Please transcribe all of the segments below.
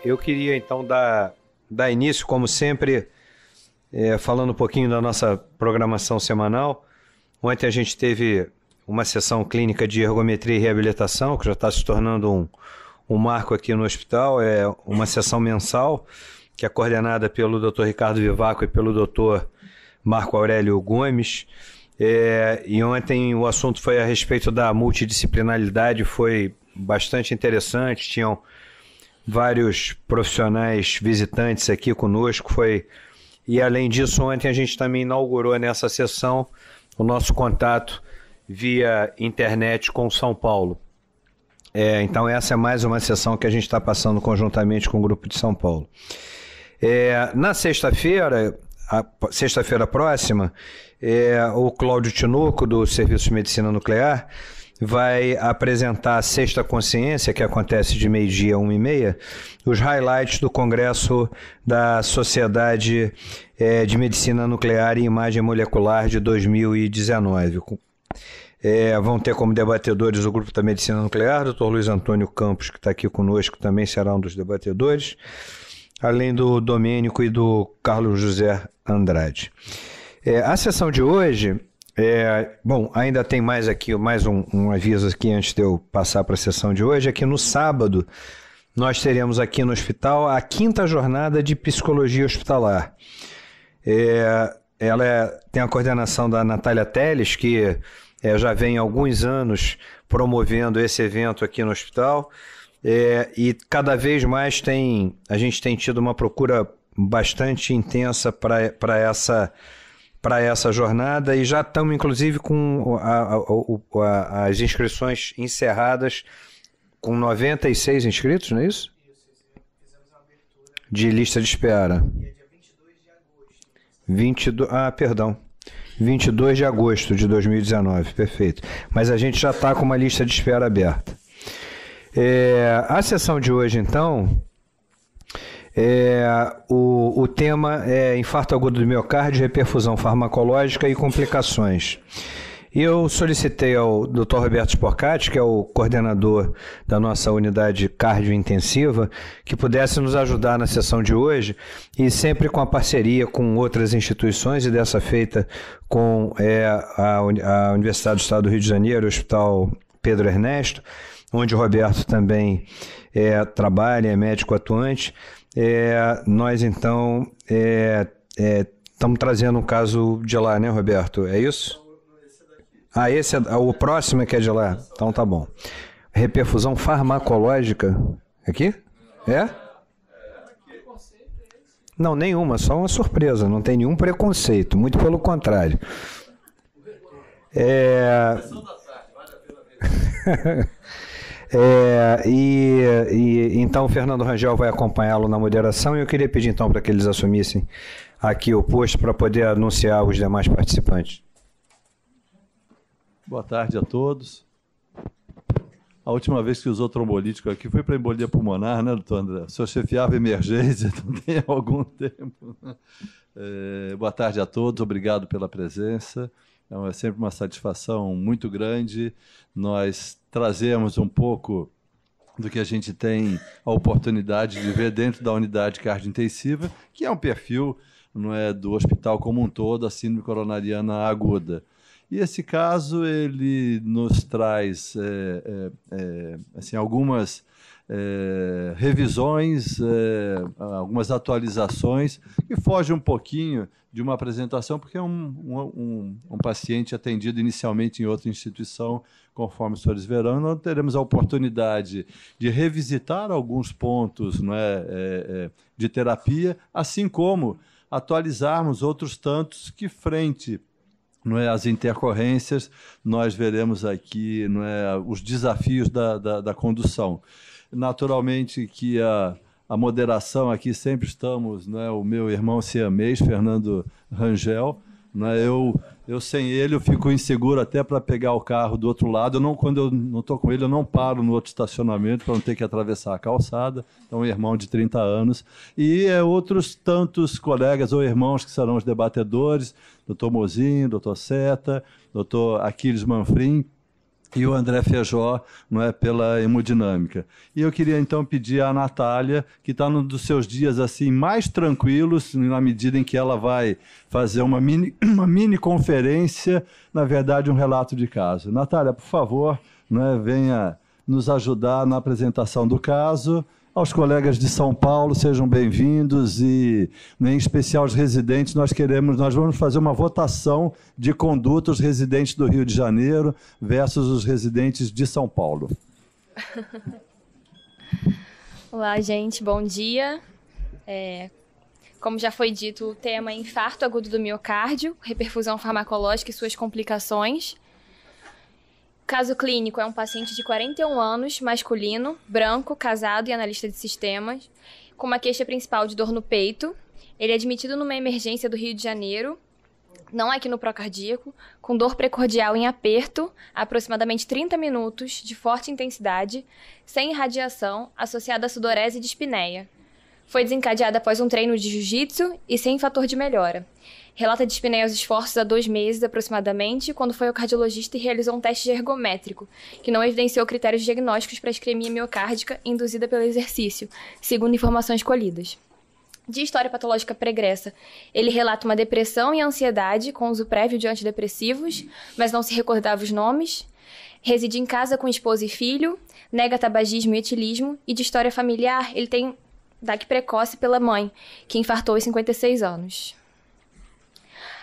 Eu queria então dar início, como sempre, falando um pouquinho da nossa programação semanal. Ontem a gente teve uma sessão clínica de ergometria e reabilitação, que já está se tornando um marco aqui no hospital. É uma sessão mensal, que é coordenada pelo Dr. Ricardo Vivaco e pelo Dr. Marco Aurélio Gomes. E ontem o assunto foi a respeito da multidisciplinaridade, foi bastante interessante, tinham vários profissionais visitantes aqui conosco, e além disso ontem a gente também inaugurou nessa sessão o nosso contato via internet com São Paulo. Então essa é mais uma sessão que a gente está passando conjuntamente com o grupo de São Paulo. Na sexta-feira próxima, o Cláudio Tinoco, do Serviço de Medicina Nuclear, vai apresentar a Sexta Consciência, que acontece de meio-dia a 1h30, os highlights do Congresso da Sociedade de Medicina Nuclear e Imagem Molecular de 2019. Vão ter como debatedores o grupo da Medicina Nuclear, Dr. Luiz Antônio Campos, que está aqui conosco, também será um dos debatedores, além do Domênico e do Carlos José Andrade. A sessão de hoje, ainda tem mais um aviso aqui antes de eu passar para a sessão de hoje, é que no sábado nós teremos aqui no hospital a 5ª jornada de psicologia hospitalar. Ela tem a coordenação da Natália Teles, que já vem há alguns anos promovendo esse evento aqui no hospital, e cada vez mais a gente tem tido uma procura bastante intensa para essa jornada, e já estamos inclusive com as inscrições encerradas, com 96 inscritos, não é isso? Fizemos uma abertura de lista de espera. dia 22 de agosto. 22 de agosto de 2019, perfeito. Mas a gente já está com uma lista de espera aberta. A sessão de hoje, então, o tema é infarto agudo do miocárdio, reperfusão farmacológica e complicações. Eu solicitei ao Dr. Roberto Sporcati, que é o coordenador da nossa unidade cardiointensiva, que pudesse nos ajudar na sessão de hoje, e sempre com a parceria com outras instituições, e dessa feita com a Universidade do Estado do Rio de Janeiro, o Hospital Pedro Ernesto, onde o Roberto também trabalha, é médico atuante. Nós, então, estamos trazendo um caso de lá, né, Roberto? É isso? Esse o próximo é que é de lá? Então tá bom. Reperfusão farmacológica. Aqui? Não, nenhuma, só uma surpresa. Não tem nenhum preconceito, muito pelo contrário. Então o Fernando Rangel vai acompanhá-lo na moderação, e eu queria pedir então para que eles assumissem aqui o posto para poder anunciar os demais participantes. Boa tarde a todos. A última vez que usou trombolítico aqui foi para embolia pulmonar, né, doutor André? O senhor chefiava emergência também há algum tempo. Boa tarde a todos, obrigado pela presença. É sempre uma satisfação muito grande nós trazemos um pouco do que a gente tem a oportunidade de ver dentro da unidade cardiointensiva, que é um perfil, não é, do hospital como um todo, a síndrome coronariana aguda. E esse caso ele nos traz assim, algumas revisões, algumas atualizações, que fogem um pouquinho de uma apresentação, porque é um paciente atendido inicialmente em outra instituição, conforme os senhores verão, nós teremos a oportunidade de revisitar alguns pontos, não é, de terapia, assim como atualizarmos outros tantos que, frente, não é, as intercorrências, nós veremos aqui, não é, os desafios da condução. Naturalmente que a moderação aqui sempre estamos, não é, o meu irmão siamês, Fernando Rangel, não é, eu sem ele eu fico inseguro até para pegar o carro do outro lado. Quando eu não estou com ele, eu não paro no outro estacionamento para não ter que atravessar a calçada. Então, um irmão de 30 anos. E outros tantos colegas ou irmãos que serão os debatedores, doutor Mozinho, doutor Seta, doutor Aquiles Manfrim, e o André Feijó, não é, pela hemodinâmica. E eu queria então pedir à Natália, que está num dos seus dias assim mais tranquilos, na medida em que ela vai fazer uma mini conferência, na verdade um relato de caso. Natália, por favor, não é, venha nos ajudar na apresentação do caso. Aos colegas de São Paulo, sejam bem-vindos e, em especial, os residentes, nós vamos fazer uma votação de conduta os residentes do Rio de Janeiro versus os residentes de São Paulo. Olá, gente, bom dia. Como já foi dito, o tema é infarto agudo do miocárdio, reperfusão farmacológica e suas complicações. Caso clínico é um paciente de 41 anos, masculino, branco, casado e analista de sistemas, com uma queixa principal de dor no peito. Ele é admitido numa emergência do Rio de Janeiro, não aqui no procardíaco, com dor precordial em aperto, aproximadamente 30 minutos, de forte intensidade, sem irradiação, associada a sudorese e dispneia. Foi desencadeada após um treino de jiu-jitsu e sem fator de melhora. Relata dispneia aos esforços há 2 meses aproximadamente, quando foi ao cardiologista e realizou um teste ergométrico, que não evidenciou critérios diagnósticos para isquemia miocárdica induzida pelo exercício, segundo informações colhidas. De história patológica pregressa, ele relata uma depressão e ansiedade com uso prévio de antidepressivos, mas não se recordava os nomes. Reside em casa com esposa e filho, nega tabagismo e etilismo, e de história familiar, ele tem DAC precoce pela mãe, que infartou aos 56 anos.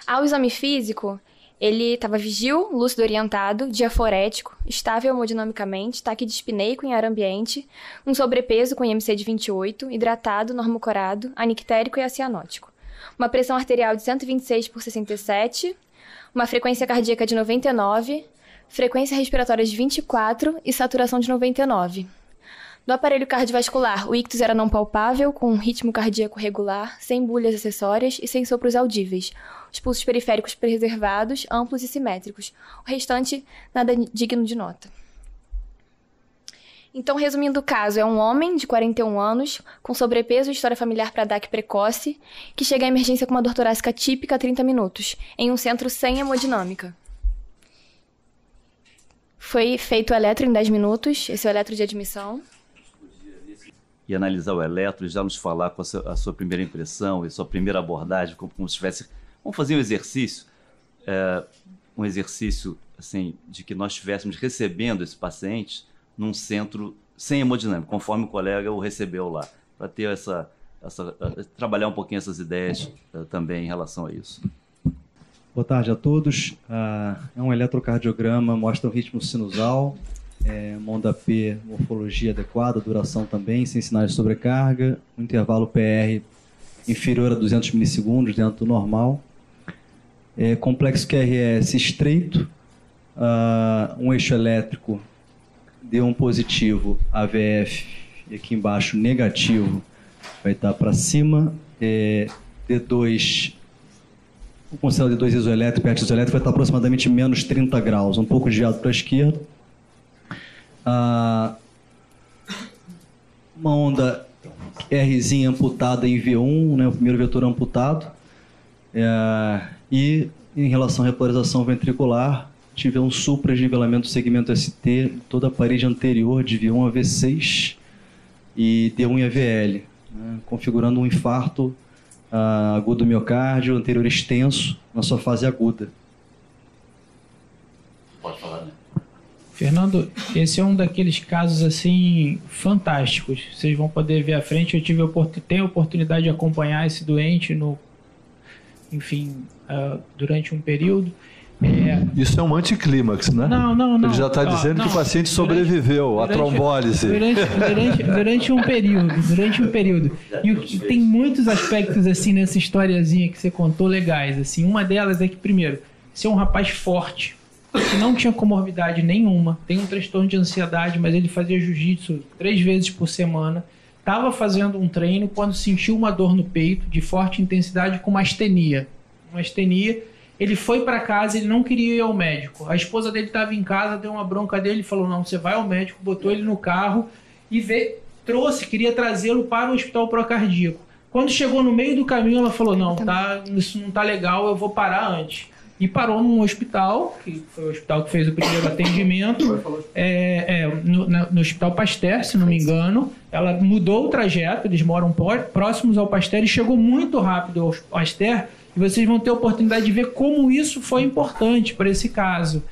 Ao exame físico, ele estava vigil, lúcido orientado, diaforético, estável hemodinamicamente, taquidispneico em ar ambiente, um sobrepeso com IMC de 28, hidratado, normocorado, anictérico e acianótico. Uma pressão arterial de 126/67, uma frequência cardíaca de 99, frequência respiratória de 24 e saturação de 99. Do aparelho cardiovascular, o ictus era não palpável, com um ritmo cardíaco regular, sem bulhas acessórias e sem sopros audíveis. Os pulsos periféricos preservados, amplos e simétricos. O restante, nada digno de nota. Então, resumindo o caso, é um homem de 41 anos, com sobrepeso e história familiar para DAC precoce, que chega à emergência com uma dor torácica típica a 30 minutos, em um centro sem hemodinâmica. Foi feito o eletro em 10 minutos, esse é o eletro de admissão. E analisar o eletro e já nos falar com a sua primeira impressão e sua primeira abordagem, como se tivesse... Vamos fazer um exercício assim, de que nós estivéssemos recebendo esse paciente num centro sem hemodinâmica, conforme o colega o recebeu lá, para ter trabalhar um pouquinho essas ideias também em relação a isso. Boa tarde a todos. É um eletrocardiograma, mostra o ritmo sinusal, uma onda P, morfologia adequada, duração também, sem sinais de sobrecarga, um intervalo PR inferior a 200 milissegundos, dentro do normal. Complexo QRS estreito, um eixo elétrico D1 positivo, AVF, e aqui embaixo negativo, vai estar para cima, D2, o considerado D2 isoelétrico, PET isoelétrico vai estar aproximadamente menos 30 graus, um pouco desviado para a esquerda. Uma onda Rzinha amputada em V1, né, o primeiro vetor amputado. E em relação à repolarização ventricular, tive um supraesnivelamento do segmento ST, toda a parede anterior de V1 a V6 e D1 e AVL, né, configurando um infarto agudo do miocárdio, anterior extenso, na sua fase aguda. Pode falar, né? Fernando, esse é um daqueles casos assim fantásticos. Vocês vão poder ver à frente. Eu tenho a oportunidade de acompanhar esse doente durante um período. Isso é um anticlímax, né? Não. Ele já está dizendo que o paciente sobreviveu à trombólise. Durante um período. E tem muitos aspectos assim nessa historiazinha que você contou legais. Assim. Uma delas é que, primeiro, você é um rapaz forte, que não tinha comorbidade nenhuma, tem um transtorno de ansiedade, mas ele fazia jiu-jitsu 3 vezes por semana, estava fazendo um treino quando sentiu uma dor no peito de forte intensidade com uma astenia. Ele foi para casa, ele não queria ir ao médico. A esposa dele estava em casa, deu uma bronca dele e falou, não, você vai ao médico, botou ele no carro e queria trazê-lo para o hospital procardíaco. Quando chegou no meio do caminho, ela falou, não, isso não tá legal, eu vou parar antes. e parou num hospital, que foi o hospital que fez o primeiro atendimento, no Hospital Pasteur, se não me engano. Ela mudou o trajeto, eles moram próximos ao Pasteur e chegou muito rápido ao Pasteur, e vocês vão ter a oportunidade de ver como isso foi importante para esse caso.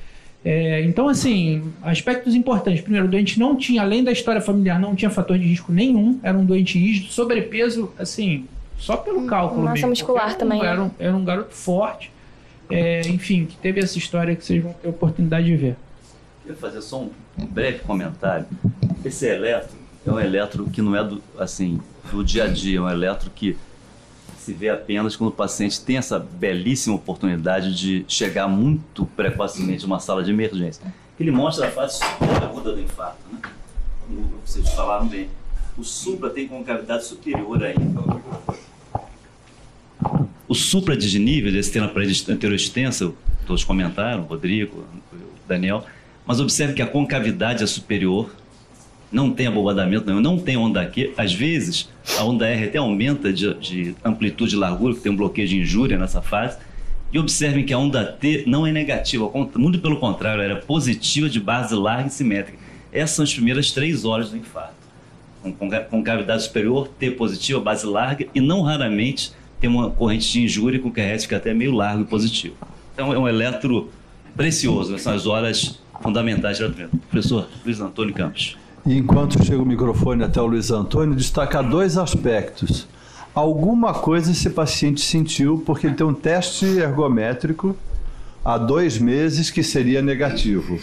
Então, assim, aspectos importantes. Primeiro, o doente não tinha, além da história familiar, não tinha fator de risco nenhum, era um doente rígido, sobrepeso, assim, só pelo cálculo massa mesmo. muscular também. Era um garoto forte, enfim, que teve essa história que vocês vão ter a oportunidade de ver. Eu ia fazer só um breve comentário. Esse eletro é um eletro que não é do dia a dia, é um eletro que se vê apenas quando o paciente tem essa belíssima oportunidade de chegar muito precocemente a uma sala de emergência. Ele mostra a fase aguda do infarto, né? Como vocês falaram bem. O supra tem concavidade superior ainda. O supra desnível, esse tem na parede anterior extensa, todos comentaram, o Rodrigo, o Daniel, mas observe que a concavidade é superior, não tem abobadamento nenhum, não tem onda Q. Às vezes, a onda R até aumenta de amplitude e largura, que tem um bloqueio de injúria nessa fase. E observem que a onda T não é negativa, muito pelo contrário, ela era positiva de base larga e simétrica. Essas são as primeiras 3 horas do infarto. Com cavidade superior, T positiva, base larga, e não raramente tem uma corrente de injúria com QRS que até meio largo e positivo. Então é um eletro precioso, são as horas fundamentais do tratamento. Professor Luiz Antônio Campos. E enquanto chega o microfone até o Luiz Antônio, destacar 2 aspectos. Alguma coisa esse paciente sentiu, porque ele tem um teste ergométrico há 2 meses que seria negativo.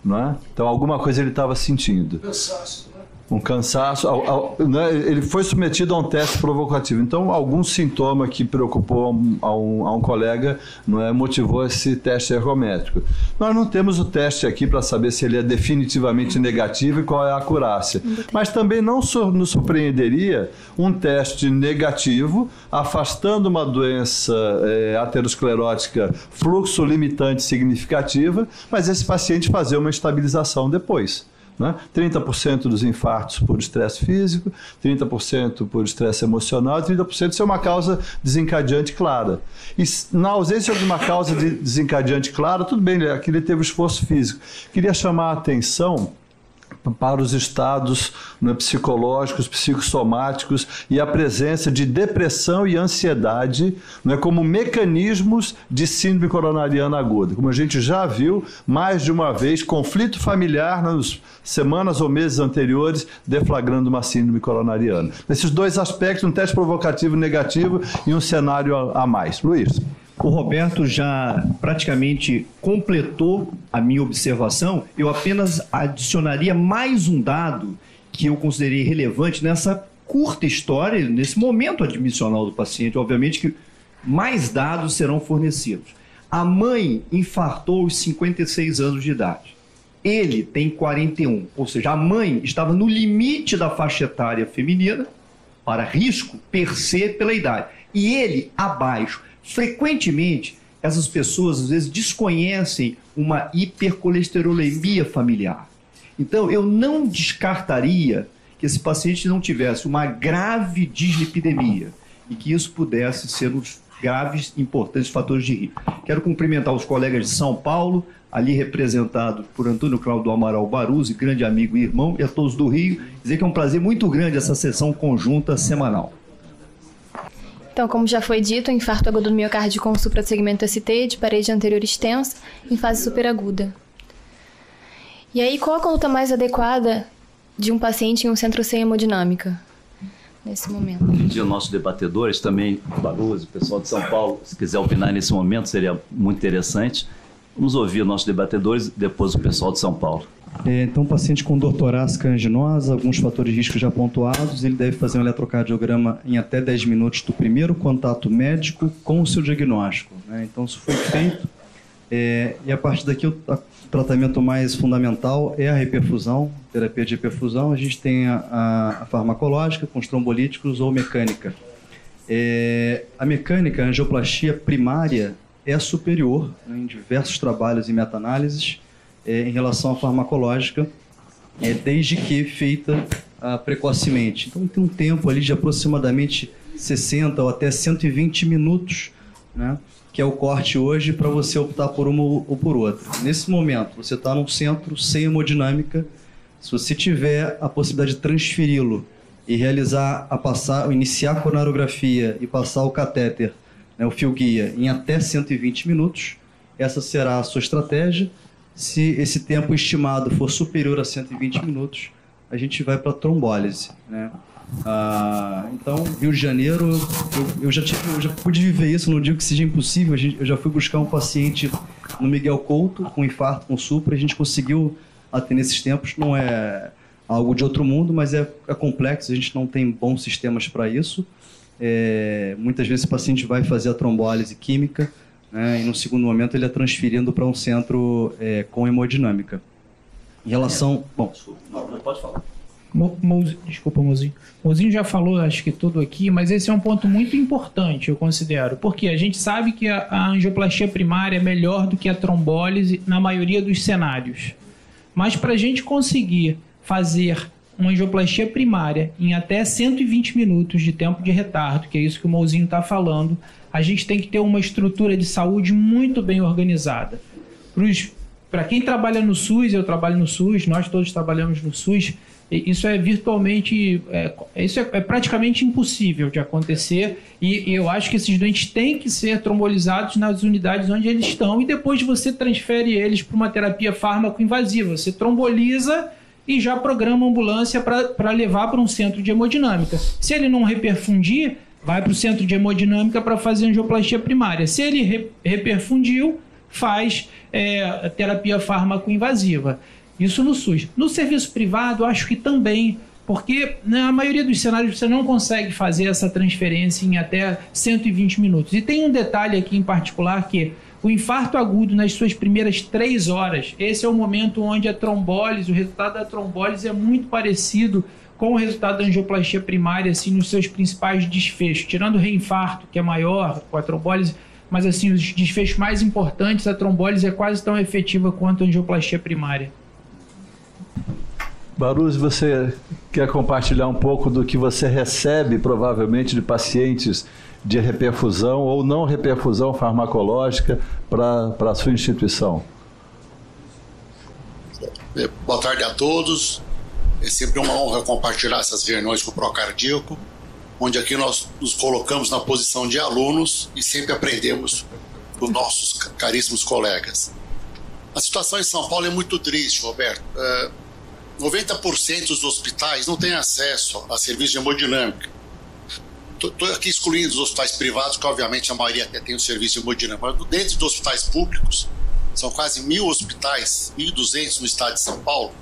Não é? Então, alguma coisa ele estava sentindo. Cansaço, né? Um cansaço. Ele foi submetido a um teste provocativo. Então, algum sintoma que preocupou a um colega, não é, motivou esse teste ergométrico. Nós não temos o teste aqui para saber se ele é definitivamente negativo e qual é a acurácia. Mas também não nos surpreenderia um teste negativo, afastando uma doença aterosclerótica fluxo limitante significativa, mas esse paciente fazer uma estabilização depois. 30% dos infartos por estresse físico, 30% por estresse emocional e 30% ser uma causa desencadeante clara. E na ausência de uma causa desencadeante clara, tudo bem, aqui ele teve esforço físico. Queria chamar a atenção para os estados psicológicos, psicossomáticos e a presença de depressão e ansiedade como mecanismos de síndrome coronariana aguda. Como a gente já viu mais de uma vez, conflito familiar nas semanas ou meses anteriores deflagrando uma síndrome coronariana. Esses 2 aspectos, um teste provocativo negativo e um cenário a mais. Luiz. O Roberto já praticamente completou a minha observação. Eu apenas adicionaria mais um dado que eu considerei relevante nessa curta história, nesse momento admissional do paciente. Obviamente que mais dados serão fornecidos. A mãe infartou aos 56 anos de idade. Ele tem 41, ou seja, a mãe estava no limite da faixa etária feminina para risco per se pela idade. E ele abaixo. Frequentemente, essas pessoas, às vezes, desconhecem uma hipercolesterolemia familiar. Então, eu não descartaria que esse paciente não tivesse uma grave dislipidemia e que isso pudesse ser um dos graves, importantes fatores de risco. Quero cumprimentar os colegas de São Paulo, ali representado por Antônio Cláudio Amaral Baruzzi, grande amigo e irmão, e a todos do Rio, dizer que é um prazer muito grande essa sessão conjunta semanal. Então, como já foi dito, infarto agudo do miocárdio com suprassegmento ST de parede anterior extensa em fase superaguda. E aí, qual a conduta mais adequada de um paciente em um centro sem hemodinâmica nesse momento? Pedir aos nossos debatedores também, Baruzzi, o pessoal de São Paulo, se quiser opinar nesse momento, seria muito interessante. Vamos ouvir os nossos debatedores e depois o pessoal de São Paulo. Então, paciente com dor torácica anginosa, alguns fatores de risco já pontuados, ele deve fazer um eletrocardiograma em até 10 minutos do primeiro contato médico com o seu diagnóstico. Então, isso foi feito. E a partir daqui, o tratamento mais fundamental é a reperfusão, terapia de reperfusão. A gente tem a farmacológica com os trombolíticos ou mecânica. A mecânica, a angioplastia primária, é superior em diversos trabalhos e meta-análises em relação à farmacológica, desde que feita precocemente. Então, tem um tempo ali de aproximadamente 60 ou até 120 minutos né? Que é o corte hoje para você optar por uma ou por outra. Nesse momento, você está num centro sem hemodinâmica. Se você tiver a possibilidade de transferi-lo e realizar iniciar a coronarografia e passar o catéter, né, o fio guia, em até 120 minutos, essa será a sua estratégia. Se esse tempo estimado for superior a 120 minutos, a gente vai para a trombólise, né? Então, Rio de Janeiro, eu já pude viver isso, não digo que seja impossível. Eu já fui buscar um paciente no Miguel Couto com infarto com supra, a gente conseguiu atender esses tempos. Não é algo de outro mundo, mas é complexo, a gente não tem bons sistemas para isso. Muitas vezes o paciente vai fazer a trombólise química, né, e no segundo momento ele é transferido para um centro com hemodinâmica. Em relação... Bom, não pode falar. Desculpa, Mozinho. Mozinho já falou, acho que tudo aqui, mas esse é um ponto muito importante, eu considero. Porque a gente sabe que a angioplastia primária é melhor do que a trombólise na maioria dos cenários. Mas para a gente conseguir fazer uma angioplastia primária em até 120 minutos de tempo de retardo, que é isso que o Mozinho está falando, a gente tem que ter uma estrutura de saúde muito bem organizada. Para quem trabalha no SUS, eu trabalho no SUS, nós todos trabalhamos no SUS, isso é virtualmente, isso é praticamente impossível de acontecer, e eu acho que esses doentes têm que ser trombolizados nas unidades onde eles estão, e depois você transfere eles para uma terapia fármaco-invasiva. Você tromboliza e já programa a ambulância para levar para um centro de hemodinâmica. Se ele não reperfundir, vai para o centro de hemodinâmica para fazer angioplastia primária. Se ele reperfundiu, faz terapia fármaco-invasiva. Isso no SUS. No serviço privado, acho que também, porque na maioria dos cenários você não consegue fazer essa transferência em até 120 minutos. E tem um detalhe aqui em particular que o infarto agudo nas suas primeiras 3 horas, esse é o momento onde a trombólise, o resultado da trombólise é muito parecido com o resultado da angioplastia primária, assim, nos seus principais desfechos. Tirando o reinfarto, que é maior com a trombólise, mas assim, os desfechos mais importantes, a trombólise é quase tão efetiva quanto a angioplastia primária. Baruzzi, você quer compartilhar um pouco do que você recebe, provavelmente, de pacientes de reperfusão ou não reperfusão farmacológica para a sua instituição? Boa tarde a todos. É sempre uma honra compartilhar essas reuniões com o Procardíaco, onde aqui nós nos colocamos na posição de alunos e sempre aprendemos com nossos caríssimos colegas. A situação em São Paulo é muito triste, Roberto. 90% dos hospitais não têm acesso a serviço de hemodinâmica. Estou aqui excluindo os hospitais privados, que obviamente a maioria até tem o serviço de hemodinâmica, mas dentro dos hospitais públicos, são quase 1.000 hospitais, 1.200 no estado de São Paulo.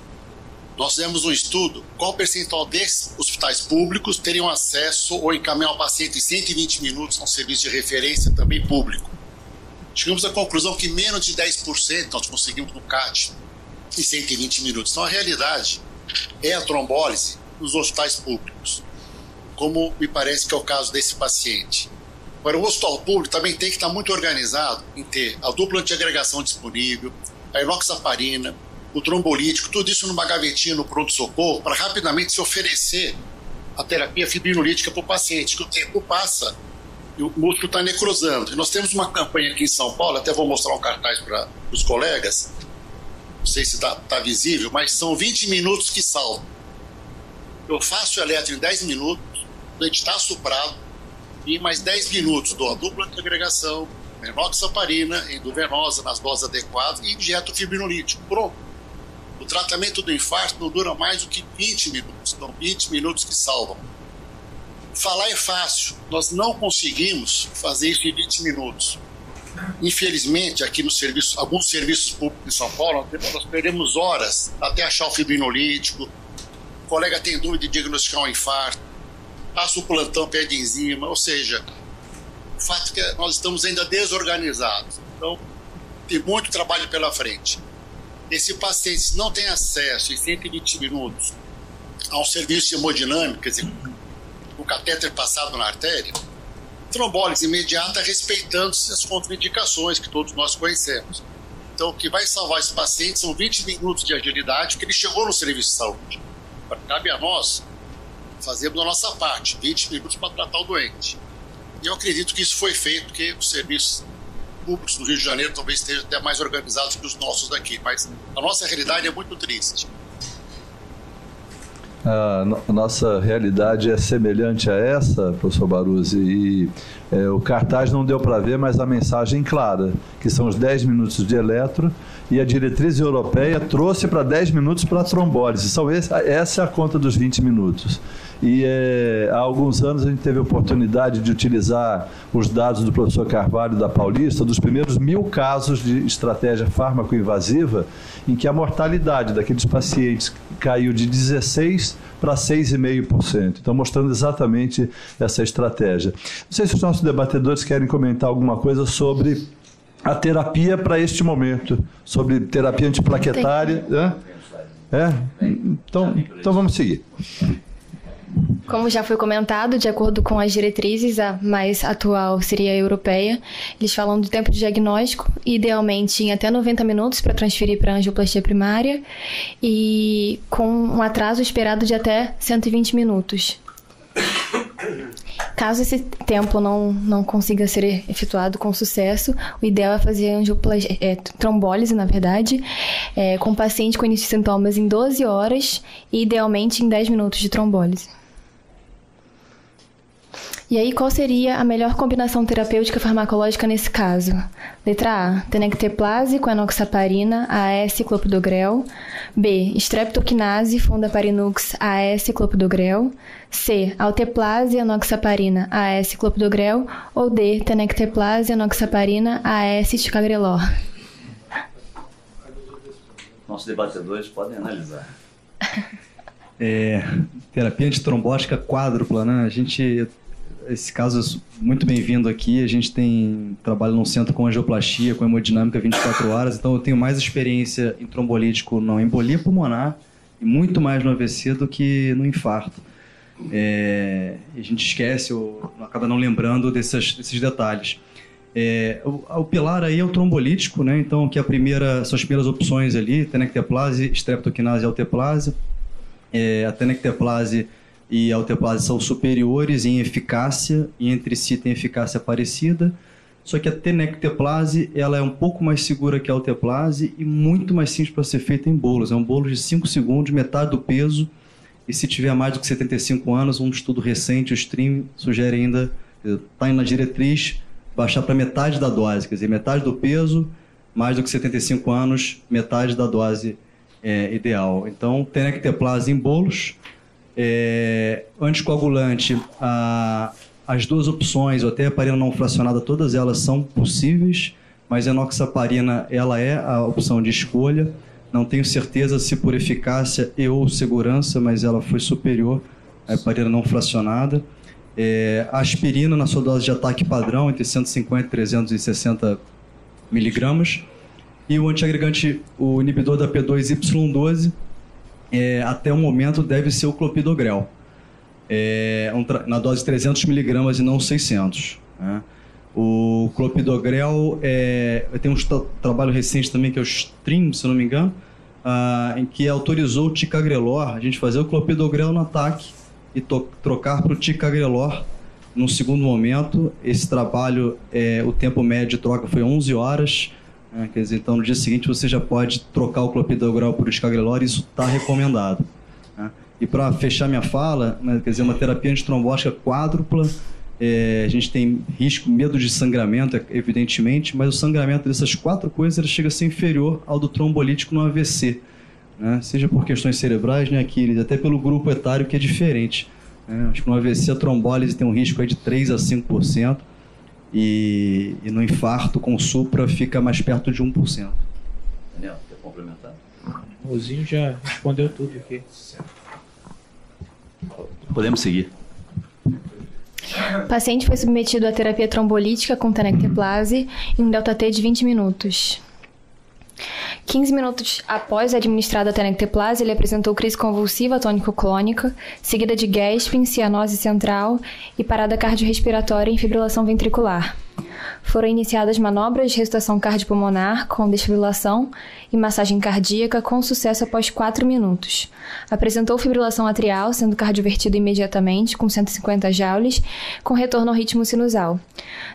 Nós fizemos um estudo, qual o percentual desses hospitais públicos teriam acesso ou encaminhar o paciente em 120 minutos a um serviço de referência também público. Chegamos à conclusão que menos de 10% nós conseguimos no CAT em 120 minutos. Então a realidade é a trombólise nos hospitais públicos, como me parece que é o caso desse paciente. Agora, o hospital público também tem que estar muito organizado em ter a dupla antiagregação disponível, a enoxaparina, o trombolítico, tudo isso numa gavetinha no pronto-socorro para rapidamente se oferecer a terapia fibrinolítica para o paciente, que o tempo passa e o músculo está necrosando. E nós temos uma campanha aqui em São Paulo, até vou mostrar um cartaz para os colegas, não sei se está visível, mas são 20 minutos que salvam. Eu faço o eletro em 10 minutos, a gente está suprado, e mais 10 minutos dou a dupla antiagregação, enoxaparina, endovenosa nas doses adequadas e injeto fibrinolítico. Pronto. O tratamento do infarto não dura mais do que 20 minutos, então 20 minutos que salvam. Falar é fácil, nós não conseguimos fazer isso em 20 minutos. Infelizmente, aqui no serviço, alguns serviços públicos em São Paulo, nós perdemos horas até achar o fibrinolítico. O colega tem dúvida de diagnosticar um infarto, passa o plantão, pede enzima, ou seja, o fato é que nós estamos ainda desorganizados. Então, tem muito trabalho pela frente. Esse paciente, se não tem acesso em 120 minutos a um serviço de hemodinâmica, quer dizer, o catéter passado na artéria, trombólise imediata respeitando-se as contraindicações que todos nós conhecemos. Então, o que vai salvar esse paciente são 20 minutos de agilidade, porque ele chegou no serviço de saúde. Cabe a nós fazermos a nossa parte, 20 minutos para tratar o doente. E eu acredito que isso foi feito, porque os serviços públicos do Rio de Janeiro talvez estejam até mais organizados que os nossos daqui, mas a nossa realidade é muito triste. A nossa realidade é semelhante a essa, professor Baruzzi, e o cartaz não deu para ver, mas a mensagem clara, que são os 10 minutos de eletro, e a diretriz europeia trouxe para 10 minutos para a trombólise. Essa é a conta dos 20 minutos. E há alguns anos a gente teve a oportunidade de utilizar os dados do professor Carvalho da Paulista, dos primeiros 1000 casos de estratégia fármaco-invasiva, em que a mortalidade daqueles pacientes caiu de 16% para 6,5%. Então, mostrando exatamente essa estratégia. Não sei se os nossos debatedores querem comentar alguma coisa sobre a terapia para este momento, sobre terapia antiplaquetária. Então vamos seguir. Como já foi comentado, de acordo com as diretrizes, a mais atual seria a europeia. Eles falam do tempo de diagnóstico, idealmente em até 90 minutos para transferir para a angioplastia primária e com um atraso esperado de até 120 minutos. Caso esse tempo não consiga ser efetuado com sucesso, o ideal é fazer trombólise, na verdade, com o paciente com início de sintomas em 12 horas e idealmente em 10 minutos de trombólise. E aí, qual seria a melhor combinação terapêutica farmacológica nesse caso? Letra A, tenecteplase com enoxaparina, AS, clopidogrel. B, streptokinase, fundaparinux, AS, clopidogrel. C, alteplase, enoxaparina, AS, clopidogrel. Ou D, tenecteplase, enoxaparina, AS, ticagrelor. Nossos debatedores podem analisar. Terapia antitrombótica quádrupla, né? Esse caso é muito bem-vindo aqui. A gente trabalha num centro com angioplastia, com hemodinâmica 24 horas, então eu tenho mais experiência em trombolítico na embolia pulmonar e muito mais no AVC do que no infarto. A gente esquece ou acaba não lembrando desses detalhes. O pilar aí é o trombolítico, né? Então, que são as primeiras opções ali, tenecteplase, streptokinase e alteplase. A tenecteplase e a alteplase são superiores em eficácia e entre si tem eficácia parecida, só que a tenecteplase ela é um pouco mais segura que a alteplase e muito mais simples para ser feita em bolos. É um bolo de 5 segundos, metade do peso, e se tiver mais do que 75 anos, um estudo recente, o STREAM, sugere ainda, está na diretriz, baixar para metade da dose, quer dizer, metade do peso, mais do que 75 anos, metade da dose ideal. Então, tenecteplase em bolos. Anticoagulante, as duas opções, ou até heparina não fracionada, todas elas são possíveis, mas a enoxaparina ela é a opção de escolha. Não tenho certeza se por eficácia e ou segurança, mas ela foi superior à heparina não fracionada. A aspirina na sua dose de ataque padrão, entre 150 e 360 miligramas. E o antiagregante, o inibidor da P2Y12, até o momento deve ser o clopidogrel, na dose de 300 miligramas e não 600. Né? O clopidogrel, tem um trabalho recente também que é o STREAM, se não me engano, em que autorizou o ticagrelor, a gente fazer o clopidogrel no ataque e trocar para o ticagrelor num segundo momento. Esse trabalho, o tempo médio de troca foi 11 horas, quer dizer, então no dia seguinte você já pode trocar o clopidogrel por ticagrelor, e isso está recomendado. Né? E para fechar minha fala, né, quer dizer, uma terapia antitrombótica quádrupla, a gente tem medo de sangramento, evidentemente, mas o sangramento dessas 4 coisas ele chega a ser inferior ao do trombolítico no AVC, né? Seja por questões cerebrais, né, Aquiles, até pelo grupo etário que é diferente. Né? Acho que no AVC a trombólise tem um risco aí de 3 a 5%. E no infarto com supra fica mais perto de 1%. Daniel, quer complementar? O Zinho já respondeu tudo aqui. Podemos seguir. O paciente foi submetido à terapia trombolítica com tenecteplase em um delta-T de 20 minutos. 15 minutos após administrada a tenecteplase, ele apresentou crise convulsiva tônico-clônica, seguida de gasping, cianose central e parada cardiorrespiratória em fibrilação ventricular. Foram iniciadas manobras de ressuscitação cardiopulmonar com desfibrilação e massagem cardíaca com sucesso após 4 minutos. Apresentou fibrilação atrial, sendo cardiovertido imediatamente com 150 joules, com retorno ao ritmo sinusal.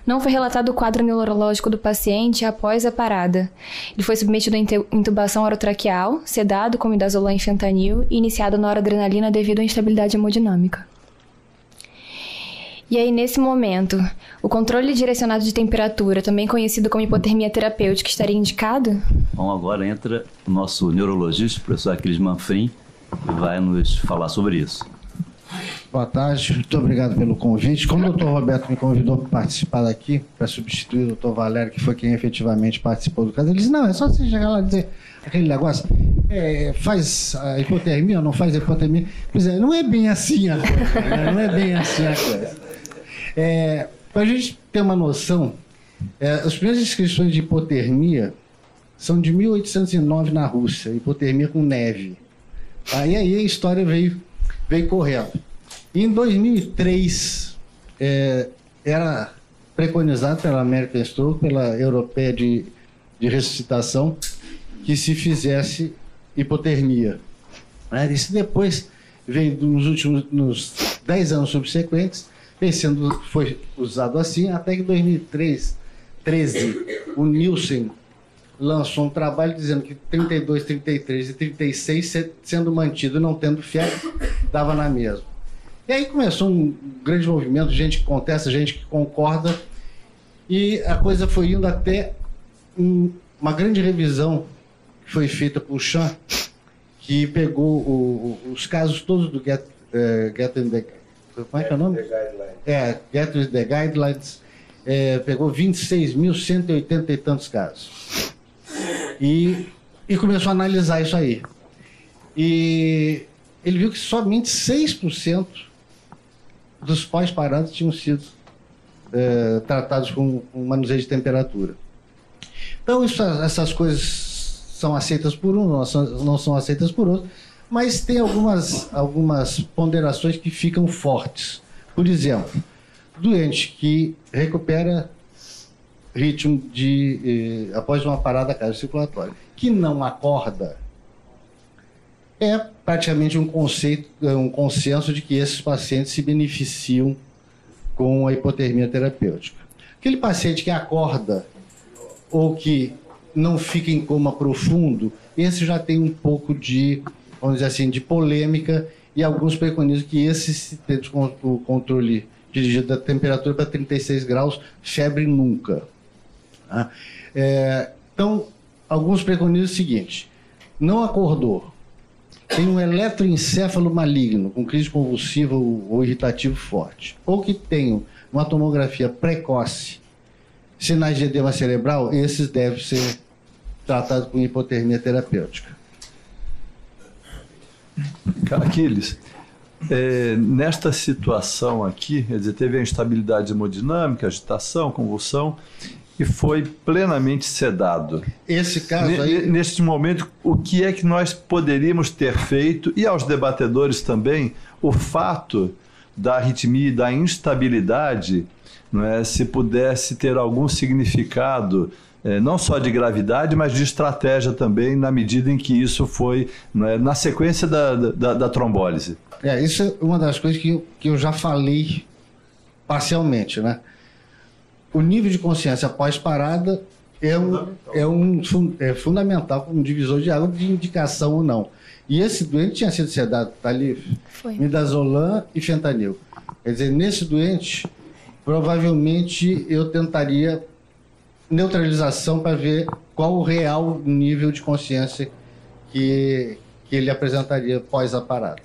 Não foi relatado o quadro neurológico do paciente após a parada. Ele foi submetido a intubação orotraqueal, sedado com midazolam e fentanil e iniciado noradrenalina devido à instabilidade hemodinâmica. E aí, nesse momento, o controle direcionado de temperatura, também conhecido como hipotermia terapêutica, estaria indicado? Bom, agora entra o nosso neurologista, o professor Aquiles Manfrim, que vai nos falar sobre isso. Boa tarde, muito obrigado pelo convite. Como o doutor Roberto me convidou para participar daqui, para substituir o doutor Valério, que foi quem efetivamente participou do caso, ele disse, não, é só você chegar lá e dizer aquele negócio, faz a hipotermia ou não faz a hipotermia? Pois é, não é bem assim a coisa, né? Não é bem assim a coisa. Para a gente ter uma noção, as primeiras descrições de hipotermia são de 1809 na Rússia, hipotermia com neve. Tá? E aí a história veio correndo. E em 2003, era preconizado pela American Stroke, pela Europeia de Ressuscitação, que se fizesse hipotermia. Isso depois veio nos 10 anos subsequentes, foi usado assim, até que em 2013, o Nielsen lançou um trabalho dizendo que 32, 33 e 36, sendo mantido e não tendo febre, dava na mesma. E aí começou um grande movimento, gente que contesta, gente que concorda, e a coisa foi indo até uma grande revisão que foi feita por Chan, que pegou os casos todos do Get como é que é o nome? Get with the Guidelines, pegou 26.180 e tantos casos. E começou a analisar isso aí. E ele viu que somente 6% dos pós-parados tinham sido tratados com manuseio de temperatura. Então, essas coisas são aceitas por um, não são aceitas por outro, mas tem algumas ponderações que ficam fortes. Por exemplo, doente que recupera ritmo após uma parada cardiocirculatória, que não acorda, é praticamente um consenso de que esses pacientes se beneficiam com a hipotermia terapêutica. Aquele paciente que acorda ou que não fica em coma profundo, esse já tem um pouco de, vamos dizer assim, de polêmica, e alguns preconizam que esse se tem o controle dirigido da temperatura para 36 graus, febre nunca. Então, alguns preconizam o seguinte: não acordou, tem um eletroencéfalo maligno, com crise convulsiva ou irritativo forte, ou que tem uma tomografia precoce, sinais de edema cerebral, esses devem ser tratados com hipotermia terapêutica. Aquiles, nesta situação aqui, quer dizer, teve a instabilidade hemodinâmica, agitação, convulsão, e foi plenamente sedado. Esse caso aí... Neste momento, o que é que nós poderíamos ter feito, e aos debatedores também, o fato da arritmia e da instabilidade, não é, se pudesse ter algum significado, não só de gravidade, mas de estratégia também, na medida em que isso foi, não é, na sequência da trombólise. Isso é uma das coisas que eu já falei parcialmente, né? O nível de consciência pós-parada é fundamental como divisor de água de indicação ou não. E esse doente tinha sido sedado, tá ali, midazolam e fentanil. Quer dizer, nesse doente, provavelmente eu tentaria neutralização para ver qual o real nível de consciência que ele apresentaria pós a parada.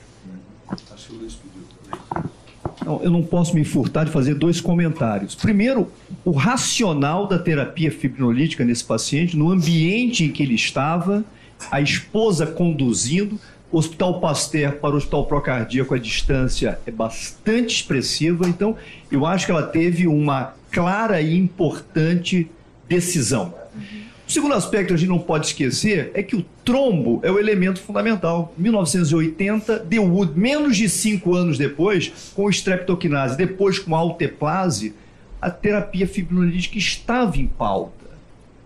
Eu não posso me furtar de fazer 2 comentários. Primeiro, o racional da terapia fibrinolítica nesse paciente, no ambiente em que ele estava, a esposa conduzindo, Hospital Pasteur para o Hospital Procardíaco, a distância é bastante expressiva, então eu acho que ela teve uma clara e importante decisão. O segundo aspecto que a gente não pode esquecer é que o trombo é o elemento fundamental. Em 1980, Dewood, menos de 5 anos depois, com streptokinase, depois com alteplase, a terapia fibrinolítica estava em pauta.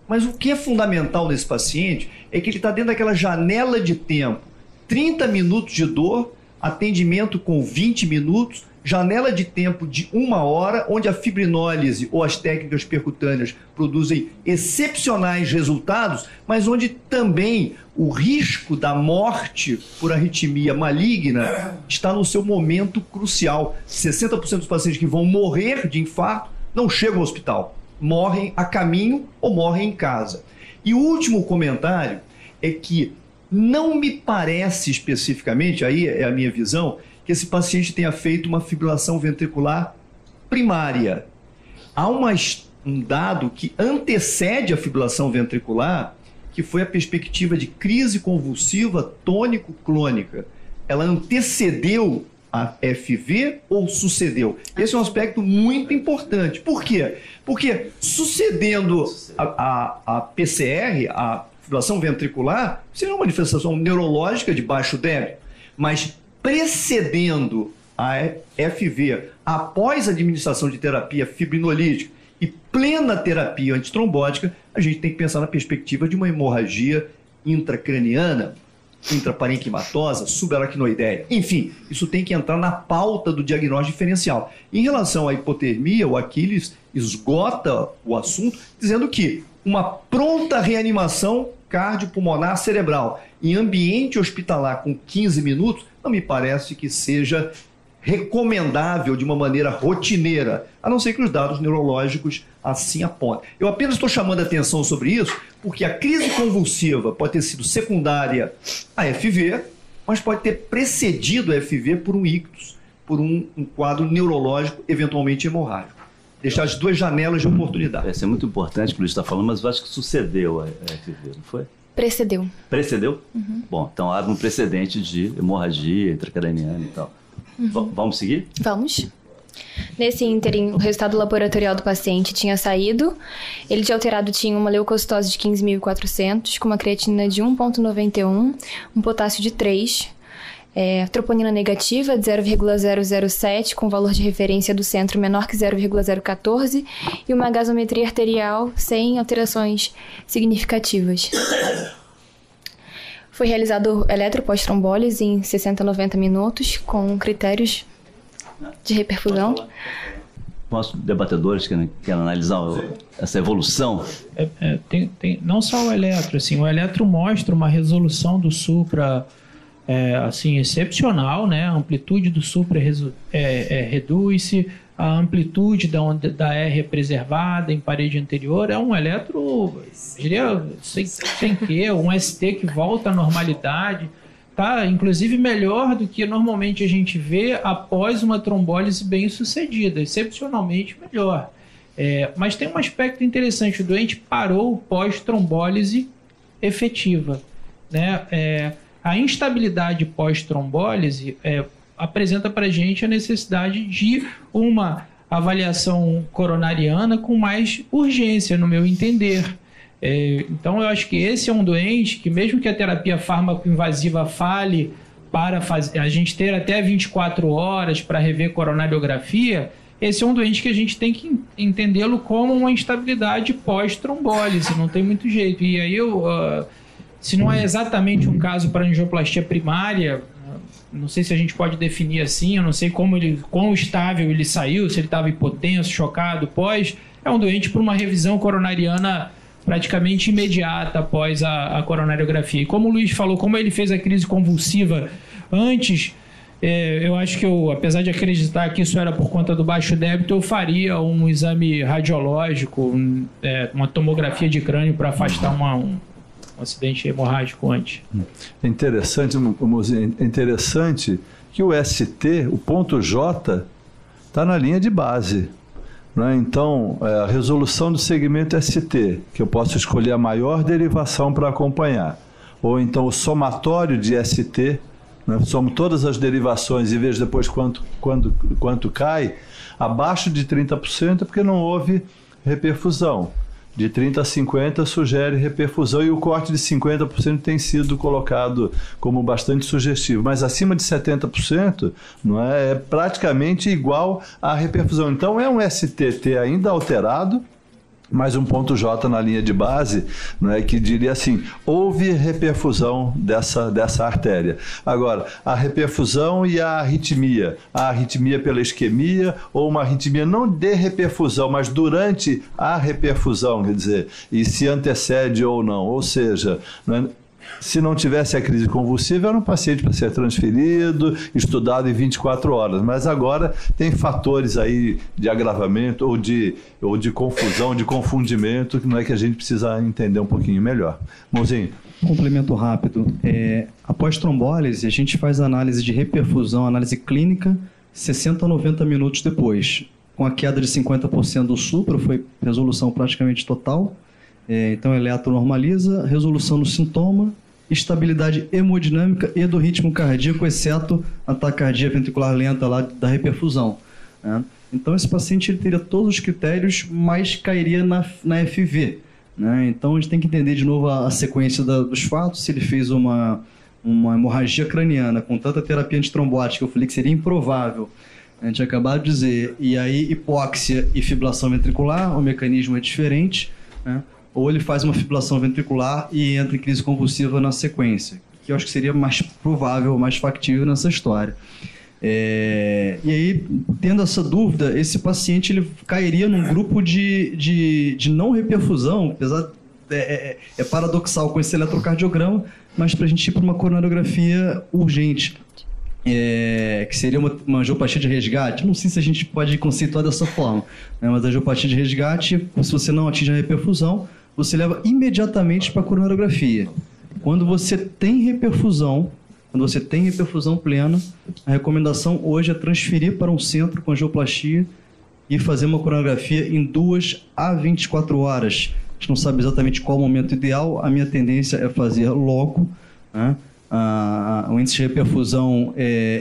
Mas o que é fundamental nesse paciente é que ele está dentro daquela janela de tempo, 30 minutos de dor, atendimento com 20 minutos, janela de tempo de 1 hora, onde a fibrinólise ou as técnicas percutâneas produzem excepcionais resultados, mas onde também o risco da morte por arritmia maligna está no seu momento crucial. 60% dos pacientes que vão morrer de infarto não chegam ao hospital, morrem a caminho ou morrem em casa. E o último comentário é que não me parece especificamente, aí é a minha visão, que esse paciente tenha feito uma fibrilação ventricular primária. Há um dado que antecede a fibrilação ventricular, que foi a perspectiva de crise convulsiva tônico-clônica. Ela antecedeu a FV ou sucedeu? Esse é um aspecto muito importante. Por quê? Porque sucedendo a PCR, a fibrilação ventricular, seria uma manifestação neurológica de baixo débito, mas precedendo a FV, após a administração de terapia fibrinolítica e plena terapia antitrombótica, a gente tem que pensar na perspectiva de uma hemorragia intracraniana, intraparenquimatosa, subaracnoideia. Enfim, isso tem que entrar na pauta do diagnóstico diferencial. Em relação à hipotermia, o Aquiles esgota o assunto dizendo que uma pronta reanimação cardiopulmonar cerebral em ambiente hospitalar com 15 minutos não me parece que seja recomendável de uma maneira rotineira, a não ser que os dados neurológicos assim apontem. Eu apenas estou chamando a atenção sobre isso porque a crise convulsiva pode ter sido secundária à FV, mas pode ter precedido a FV por um ictus, por um quadro neurológico eventualmente hemorrágico. Deixar as duas janelas de oportunidade. Isso é muito importante o que o Luiz está falando, mas eu acho que sucedeu a FV, não foi? Precedeu. Precedeu? Uhum. Bom, então abre um precedente de hemorragia intracraniana e tal. Uhum. Vamos seguir? Vamos. Nesse ínterim, o resultado laboratorial do paciente tinha saído. Ele de alterado tinha uma leucocitose de 15.400, com uma creatinina de 1,91, um potássio de 3, troponina negativa de 0,007, com valor de referência do centro menor que 0,014, e uma gasometria arterial sem alterações significativas. Foi realizado eletropós-trombólise em 60 a 90 minutos, com critérios de reperfusão. Nossos debatedores querem analisar essa evolução? Tem não só o eletro, assim, o eletro mostra uma resolução do supra assim, excepcional, né? A amplitude do supra reduz-se, a amplitude da R é preservada em parede anterior. É um eletro, diria, sem que, um ST que volta à normalidade. Tá, inclusive melhor do que normalmente a gente vê após uma trombólise bem sucedida, excepcionalmente melhor. Mas tem um aspecto interessante, o doente parou pós-trombólise efetiva, né? A instabilidade pós-trombólise apresenta para a gente a necessidade de uma avaliação coronariana com mais urgência, no meu entender. Então eu acho que esse é um doente que, mesmo que a terapia fármaco-invasiva fale para a gente ter até 24 horas para rever coronariografia, esse é um doente que a gente tem que entendê-lo como uma instabilidade pós-trombólise, não tem muito jeito. E aí, se não é exatamente um caso para angioplastia primária, não sei se a gente pode definir assim, eu não sei quão estável ele saiu, se ele estava hipotenso, chocado, pós, é um doente para uma revisão coronariana praticamente imediata após a coronariografia. E como o Luiz falou, como ele fez a crise convulsiva antes, eu acho que apesar de acreditar que isso era por conta do baixo débito, eu faria um exame radiológico, uma tomografia de crânio para afastar um acidente hemorrágico antes. É interessante que o ST, o ponto J, está na linha de base. Né? Então, a resolução do segmento ST, que eu posso escolher a maior derivação para acompanhar. Ou então o somatório de ST, né? Somo todas as derivações e vejo depois quanto cai. Abaixo de 30% é porque não houve reperfusão. de 30 a 50 sugere reperfusão e o corte de 50% tem sido colocado como bastante sugestivo, mas acima de 70% não é praticamente igual à reperfusão. Então é um STT ainda alterado, mais um ponto J na linha de base, né, que diria assim, houve reperfusão dessa artéria. Agora, a reperfusão e a arritmia pela isquemia ou uma arritmia não de reperfusão, mas durante a reperfusão, quer dizer, e se antecede ou não, ou seja, né, se não tivesse a crise convulsiva, era um paciente para ser transferido, estudado em 24 horas. Mas agora tem fatores aí de agravamento ou de confusão, de confundimento, que não é que a gente precisa entender um pouquinho melhor. Mãozinho. Complemento rápido. Após trombólise, a gente faz análise de reperfusão, análise clínica, 60 a 90 minutos depois. Com a queda de 50% do supra, foi resolução praticamente total. Então, eletro normaliza, resolução do sintoma, estabilidade hemodinâmica e do ritmo cardíaco, exceto a taquicardia ventricular lenta lá da reperfusão, né? Então, esse paciente ele teria todos os critérios, mas cairia na FV, né? Então, a gente tem que entender de novo a sequência dos fatos. Se ele fez uma hemorragia craniana com tanta terapia antitrombótica, eu falei que seria improvável, a gente acabou de dizer, e aí hipóxia e fibrilação ventricular, o mecanismo é diferente, né? Ou ele faz uma fibrilação ventricular e entra em crise convulsiva na sequência, que eu acho que seria mais provável, mais factível nessa história. E aí, tendo essa dúvida, esse paciente ele cairia num grupo de não reperfusão, apesar é paradoxal com esse eletrocardiograma, mas para a gente ir para uma coronariografia urgente, que seria uma angiopatia de resgate. Não sei se a gente pode conceituar dessa forma, né? Mas a angiopatia de resgate, se você não atinge a reperfusão, você leva imediatamente para a coronariografia. Quando você tem reperfusão plena, a recomendação hoje é transferir para um centro com angioplastia e fazer uma coronariografia em 2 a 24 horas. A gente não sabe exatamente qual o momento ideal, a minha tendência é fazer logo, né? O índice de reperfusão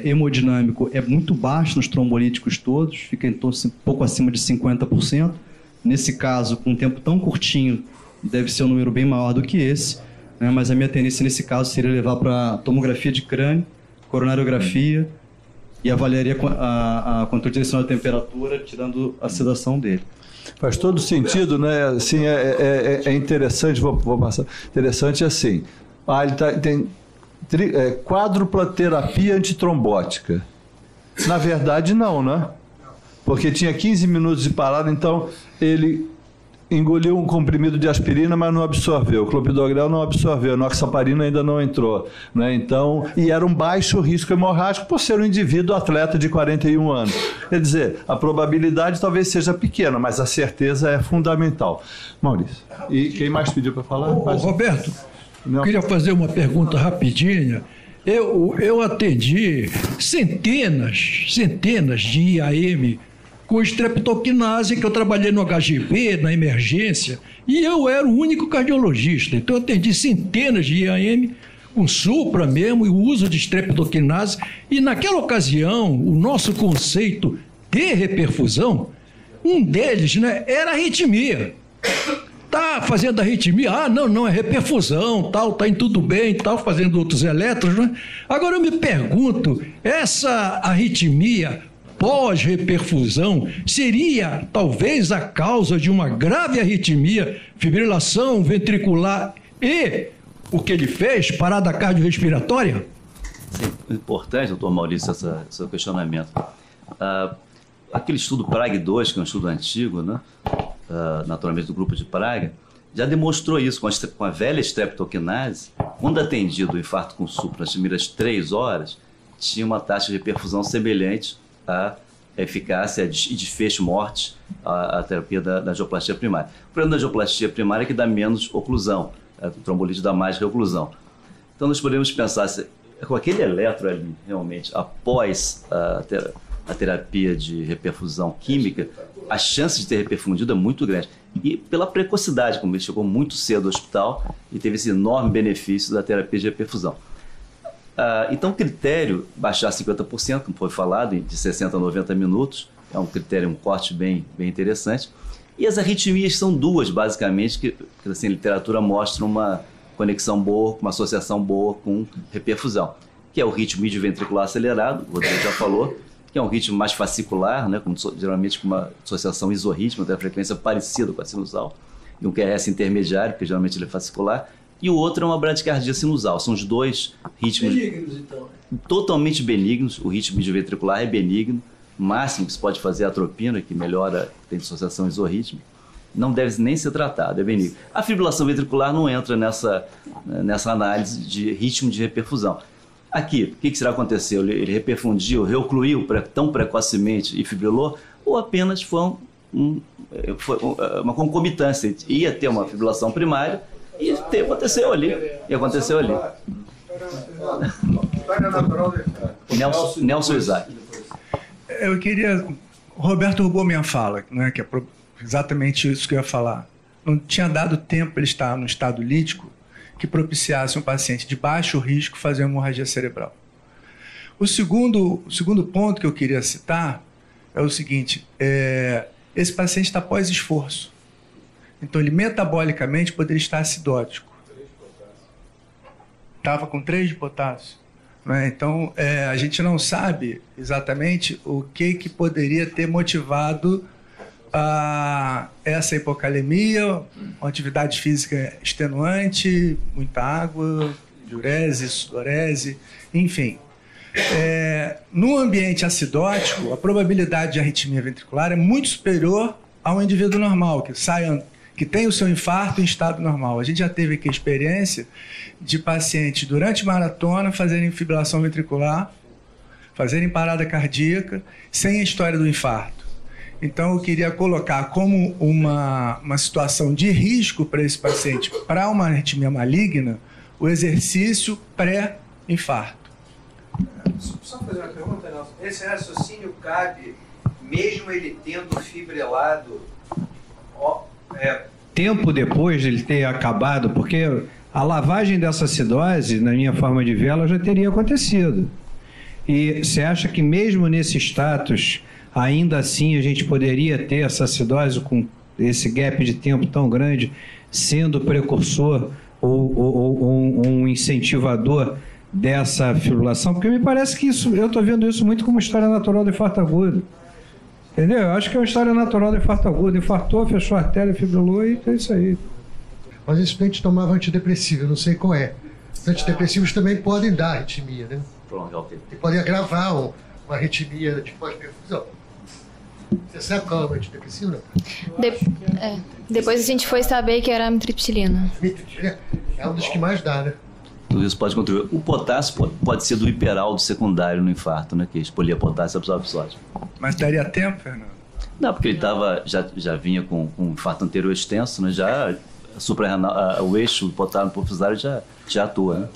hemodinâmico é muito baixo nos trombolíticos todos, fica em torno, um pouco acima de 50%. Nesse caso, com um tempo tão curtinho, deve ser um número bem maior do que esse, né? Mas a minha tendência nesse caso seria levar para tomografia de crânio, coronariografia e avaliaria a controle direcional de temperatura, tirando a sedação dele. Faz todo sentido, né? Assim, é interessante, vou passar. Interessante assim. Ele tem quádrupla terapia antitrombótica. Na verdade, não, né? Porque tinha 15 minutos de parada, então ele engoliu um comprimido de aspirina, mas não absorveu. O clopidogrel não absorveu, a noxaparina ainda não entrou, né? Então, e era um baixo risco hemorrágico por ser um indivíduo atleta de 41 anos. Quer dizer, a probabilidade talvez seja pequena, mas a certeza é fundamental. Maurício, e quem mais pediu para falar? Roberto, eu queria fazer uma pergunta rapidinha. Eu atendi centenas de IAM com streptokinase, que eu trabalhei no HGB, na emergência, e eu era o único cardiologista. Então, eu atendi centenas de IAM com supra mesmo, e o uso de streptokinase. E naquela ocasião, o nosso conceito de reperfusão, um deles, né, era arritmia. Tá fazendo arritmia? Não, é reperfusão, tal, tá indo tudo bem, tal, fazendo outros eletros, né? Agora eu me pergunto, essa arritmia pós-reperfusão seria talvez a causa de uma grave arritmia, fibrilação ventricular e o que ele fez, parada cardiorrespiratória? Sim, importante, doutor Maurício, seu questionamento. Aquele estudo PRAG-2, que é um estudo antigo, né? Naturalmente do grupo de Praga, já demonstrou isso com a velha streptokinase. Quando atendido o infarto com supra nas primeiras 3 horas, tinha uma taxa de reperfusão semelhante à eficácia e desfecho morte à terapia da angioplastia primária. O problema da angioplastia primária é que dá menos oclusão, o trombolite dá mais reoclusão. Então nós podemos pensar, com aquele eletro ali, realmente, após a terapia de reperfusão química, a chance de ter reperfundido é muito grande. E pela precocidade, como ele chegou muito cedo ao hospital e teve esse enorme benefício da terapia de reperfusão. Então, o critério, baixar 50%, como foi falado, de 60 a 90 minutos, é um critério, um corte bem interessante. E as arritmias são duas, basicamente, que assim, a literatura mostra uma conexão boa, uma associação boa com reperfusão, que é o ritmo ventricular acelerado, o Rodrigo já falou, que é um ritmo mais fascicular, né, geralmente com uma associação isorrítmica, tem a frequência parecida com a sinusal, e um QRS intermediário, que geralmente ele é fascicular, e o outro é uma bradicardia sinusal. São os dois ritmos benignos, então. Totalmente benignos. O ritmo ventricular é benigno. O máximo que se pode fazer é a atropina, que melhora, tem dissociação isorrítmica. Não deve nem ser tratado, é benigno. A fibrilação ventricular não entra nessa análise de ritmo de reperfusão. Aqui, o que será que aconteceu? Ele reperfundiu, reocluiu tão precocemente e fibrilou, ou apenas foi uma concomitância? Ia ter uma fibrilação primária e aconteceu ali. Nelson Isaac. Eu queria... O Roberto roubou minha fala, né, que é exatamente isso que eu ia falar. Não tinha dado tempo ele estar no estado lítico que propiciasse um paciente de baixo risco fazer hemorragia cerebral. O segundo ponto que eu queria citar é o seguinte, esse paciente está pós-esforço. Então, ele metabolicamente poderia estar acidótico. Estava com 3 de potássio. Né? Então, a gente não sabe exatamente o que poderia ter motivado essa hipocalemia, uma atividade física extenuante, muita água, diurese, sudorese, enfim. No ambiente acidótico, a probabilidade de arritmia ventricular é muito superior ao indivíduo normal, que tem o seu infarto em estado normal. A gente já teve aqui a experiência de pacientes durante maratona fazerem fibrilação ventricular, fazerem parada cardíaca, sem a história do infarto. Então, eu queria colocar como uma situação de risco para esse paciente, para uma arritmia maligna, o exercício pré-infarto. Só fazer uma pergunta, Nelson. Esse raciocínio cabe mesmo ele tendo fibrilado tempo depois de ele ter acabado, porque a lavagem dessa acidose, na minha forma de ver, ela já teria acontecido. E você acha que mesmo nesse status, ainda assim a gente poderia ter essa acidose com esse gap de tempo tão grande, sendo precursor ou um incentivador dessa fibrilação? Porque me parece que isso, eu estou vendo isso muito como história natural do infarto agudo. Entendeu? Eu acho que é uma história natural do infarto agudo. Infartou, fechou a artéria, fibrilou e é isso aí. Mas esse paciente tomava antidepressivo, eu não sei qual é. Os antidepressivos também podem dar arritmia, né? Podem agravar uma arritmia de pós-perfusão. Você sabe qual é o antidepressivo, não? Depois a gente foi saber que era amitriptilina. É um dos que mais dá, né? Tudo isso pode contribuir. O potássio pode ser do hiperaldo secundário no infarto, né? Que expolia potássio absorve sódio. Mas daria tempo, Fernando? Não, porque ele já vinha com um infarto anterior extenso, né? Já o eixo do potássio hipofisário já atua, né?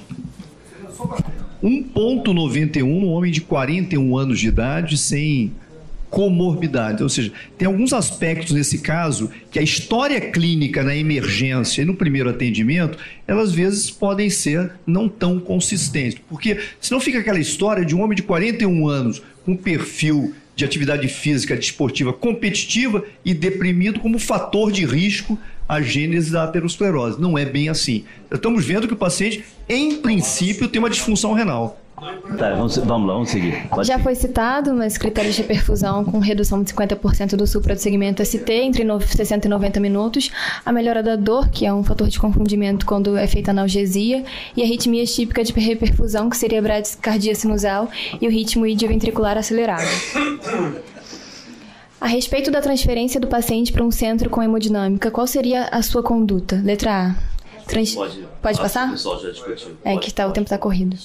1,91 no homem de 41 anos de idade sem comorbidade, ou seja, tem alguns aspectos nesse caso que a história clínica na emergência e no primeiro atendimento, elas às vezes podem ser não tão consistentes, porque senão fica aquela história de um homem de 41 anos com perfil de atividade física desportiva competitiva e deprimido como fator de risco à gênese da aterosclerose. Não é bem assim. Estamos vendo que o paciente, em princípio, tem uma disfunção renal. Tá, vamos lá, vamos seguir. Já foi citado, mas critérios de perfusão com redução de 50% do supra do segmento ST entre 60 e 90 minutos, a melhora da dor, que é um fator de confundimento quando é feita analgesia, e a arritmia típica de reperfusão, que seria a bradicardia sinusal, e o ritmo ventricular acelerado. A respeito da transferência do paciente para um centro com hemodinâmica, qual seria a sua conduta? Letra A. Pode passar? O pessoal já discutiu. O tempo está corrido.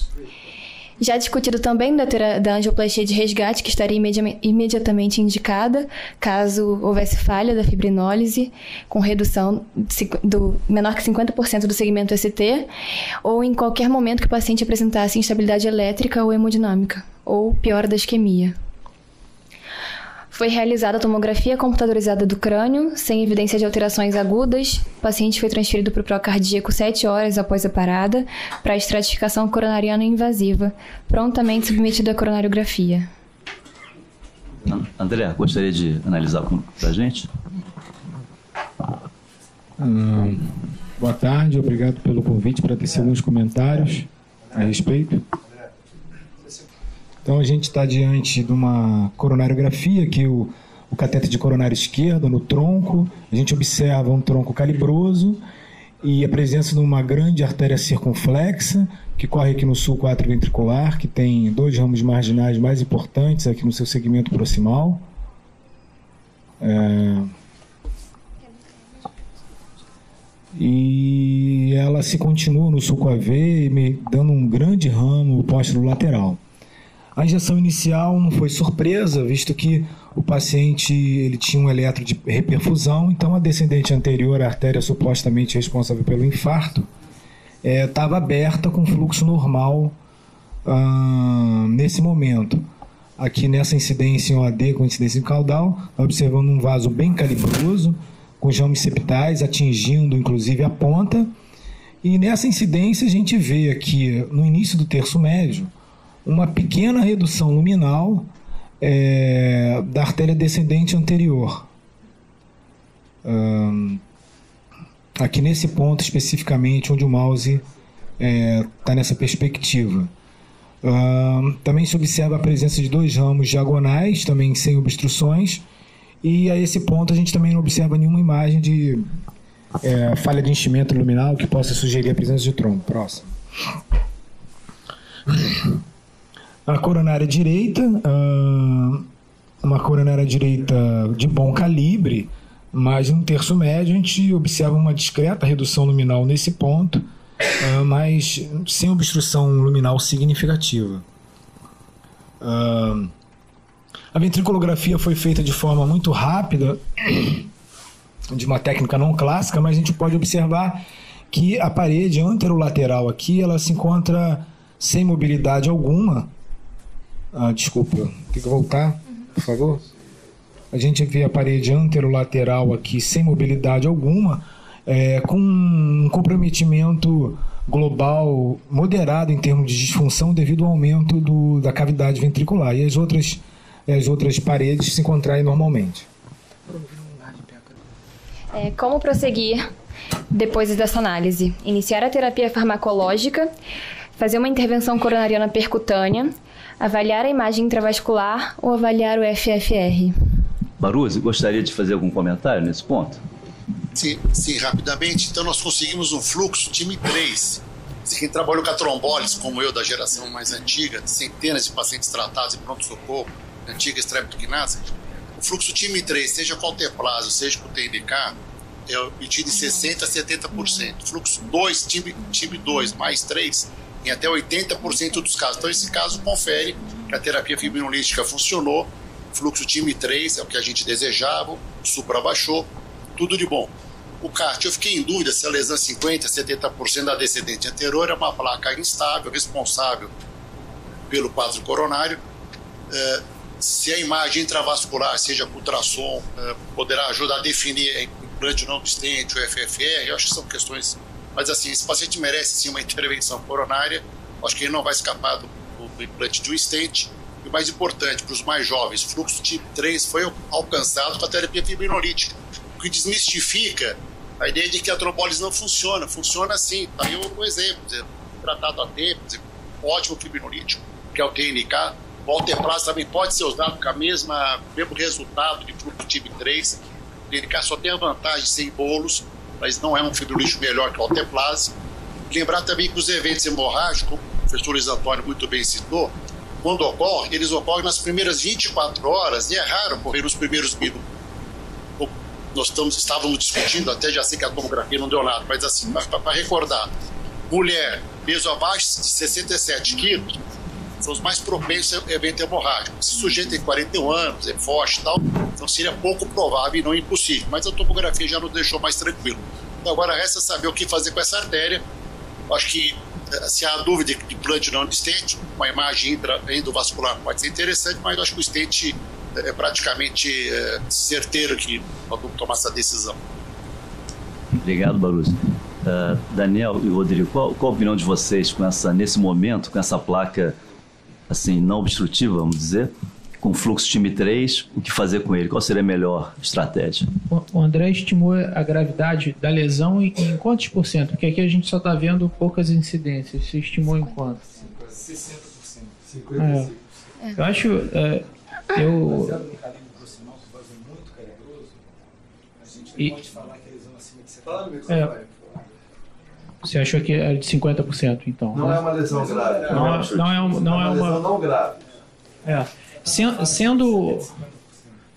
Já discutido também da angioplastia de resgate, que estaria imediatamente indicada caso houvesse falha da fibrinólise, com redução do menor que 50% do segmento ST, ou em qualquer momento que o paciente apresentasse instabilidade elétrica ou hemodinâmica, ou piora da isquemia. Foi realizada a tomografia computadorizada do crânio, sem evidência de alterações agudas. O paciente foi transferido para o procardíaco 7 horas após a parada, para a estratificação coronariana invasiva, prontamente submetido à coronariografia. André, gostaria de analisar para a gente? Boa tarde, obrigado pelo convite para tecer alguns comentários a respeito. Então, a gente está diante de uma coronariografia, que o cateter de coronário esquerdo no tronco, a gente observa um tronco calibroso e a presença de uma grande artéria circunflexa, que corre aqui no sulco atrioventricular, que tem 2 ramos marginais mais importantes aqui no seu segmento proximal. E ela se continua no sulco AV, dando um grande ramo póstero lateral. A injeção inicial não foi surpresa, visto que o paciente ele tinha um eletro de reperfusão, então a descendente anterior, a artéria supostamente responsável pelo infarto, estava aberta com fluxo normal nesse momento. Aqui nessa incidência em OAD com incidência em caudal, observando um vaso bem calibroso, com os ramos septais atingindo inclusive a ponta. E nessa incidência a gente vê aqui, no início do terço médio, uma pequena redução luminal da artéria descendente anterior. Aqui nesse ponto especificamente, onde o mouse está nessa perspectiva. Também se observa a presença de 2 ramos diagonais, também sem obstruções, e a esse ponto a gente também não observa nenhuma imagem de falha de enchimento luminal que possa sugerir a presença de trombo. Próximo. A coronária direita, uma coronária direita de bom calibre, mas no terço médio a gente observa uma discreta redução luminal nesse ponto, mas sem obstrução luminal significativa. A ventriculografia foi feita de forma muito rápida, de uma técnica não clássica, mas a gente pode observar que a parede anterolateral aqui ela se encontra sem mobilidade alguma. Desculpa, tem que voltar, por favor. A gente vê a parede anterolateral aqui sem mobilidade alguma, com um comprometimento global moderado em termos de disfunção devido ao aumento da cavidade ventricular. E as outras paredes se encontrarem normalmente. Como prosseguir depois dessa análise? Iniciar a terapia farmacológica, fazer uma intervenção coronariana percutânea, avaliar a imagem intravascular ou avaliar o FFR. Baruzzi, gostaria de fazer algum comentário nesse ponto? Sim, rapidamente. Então nós conseguimos um fluxo time 3. Se quem trabalhou com a trombólise, como eu, da geração mais antiga, centenas de pacientes tratados em pronto-socorro, antiga streptokinase, o fluxo time 3, seja com alteplase, seja com TNK, é obtido em 60% a 70%. Fluxo 2, time 2 mais 3, em até 80% dos casos. Então, esse caso confere que a terapia fibrinolística funcionou, fluxo time 3 é o que a gente desejava, o supra baixou, tudo de bom. O CART, eu fiquei em dúvida se a lesão 50%, 70% da descendente anterior é uma placa instável, responsável pelo quadro coronário. Se a imagem intravascular, seja com ultrassom, poderá ajudar a definir implante não distente, o FFR, eu acho que são questões. Mas assim, esse paciente merece sim uma intervenção coronária, acho que ele não vai escapar do implante de um stent. E o mais importante, para os mais jovens, o fluxo tipo 3 foi alcançado com a terapia fibrinolítica, o que desmistifica a ideia de que a trombólise não funciona. Funciona sim, está aí um exemplo, tratado a tempo, ótimo fibrinolítico, que é o TNK. O alteplase também pode ser usado com o mesmo resultado de fluxo tipo 3. O TNK só tem a vantagem de ser em bolos, mas não é um fibrinolítico melhor que o alteplase. Lembrar também que os eventos hemorrágicos, como o professor Luiz Antônio muito bem citou, quando ocorrem, eles ocorrem nas primeiras 24 horas e é raro ocorrer nos primeiros minutos. Nós estávamos discutindo, até já sei que a tomografia não deu nada, mas assim, para recordar, mulher, peso abaixo de 67 quilos, são os mais propensos a evento hemorrágico. Esse sujeito tem 41 anos, é forte e tal, então seria pouco provável e não impossível, mas a tomografia já nos deixou mais tranquilo. Então agora resta saber o que fazer com essa artéria. Acho que se há dúvida de implante não de stent, uma imagem endovascular pode ser interessante, mas acho que o stent é praticamente certeiro que nós vamos tomar essa decisão. Obrigado, Baruzzi. Daniel e Rodrigo, qual a opinião de vocês nesse momento, com essa placa assim, não obstrutiva, vamos dizer, com fluxo time 3, o que fazer com ele? Qual seria a melhor estratégia? O André estimou a gravidade da lesão em quantos por cento? Porque aqui a gente só está vendo poucas incidências. Você estimou em quanto? 60%. 55%. Eu acho... Você achou que era de 50%, então? Não é uma lesão grave. Não é uma lesão não grave.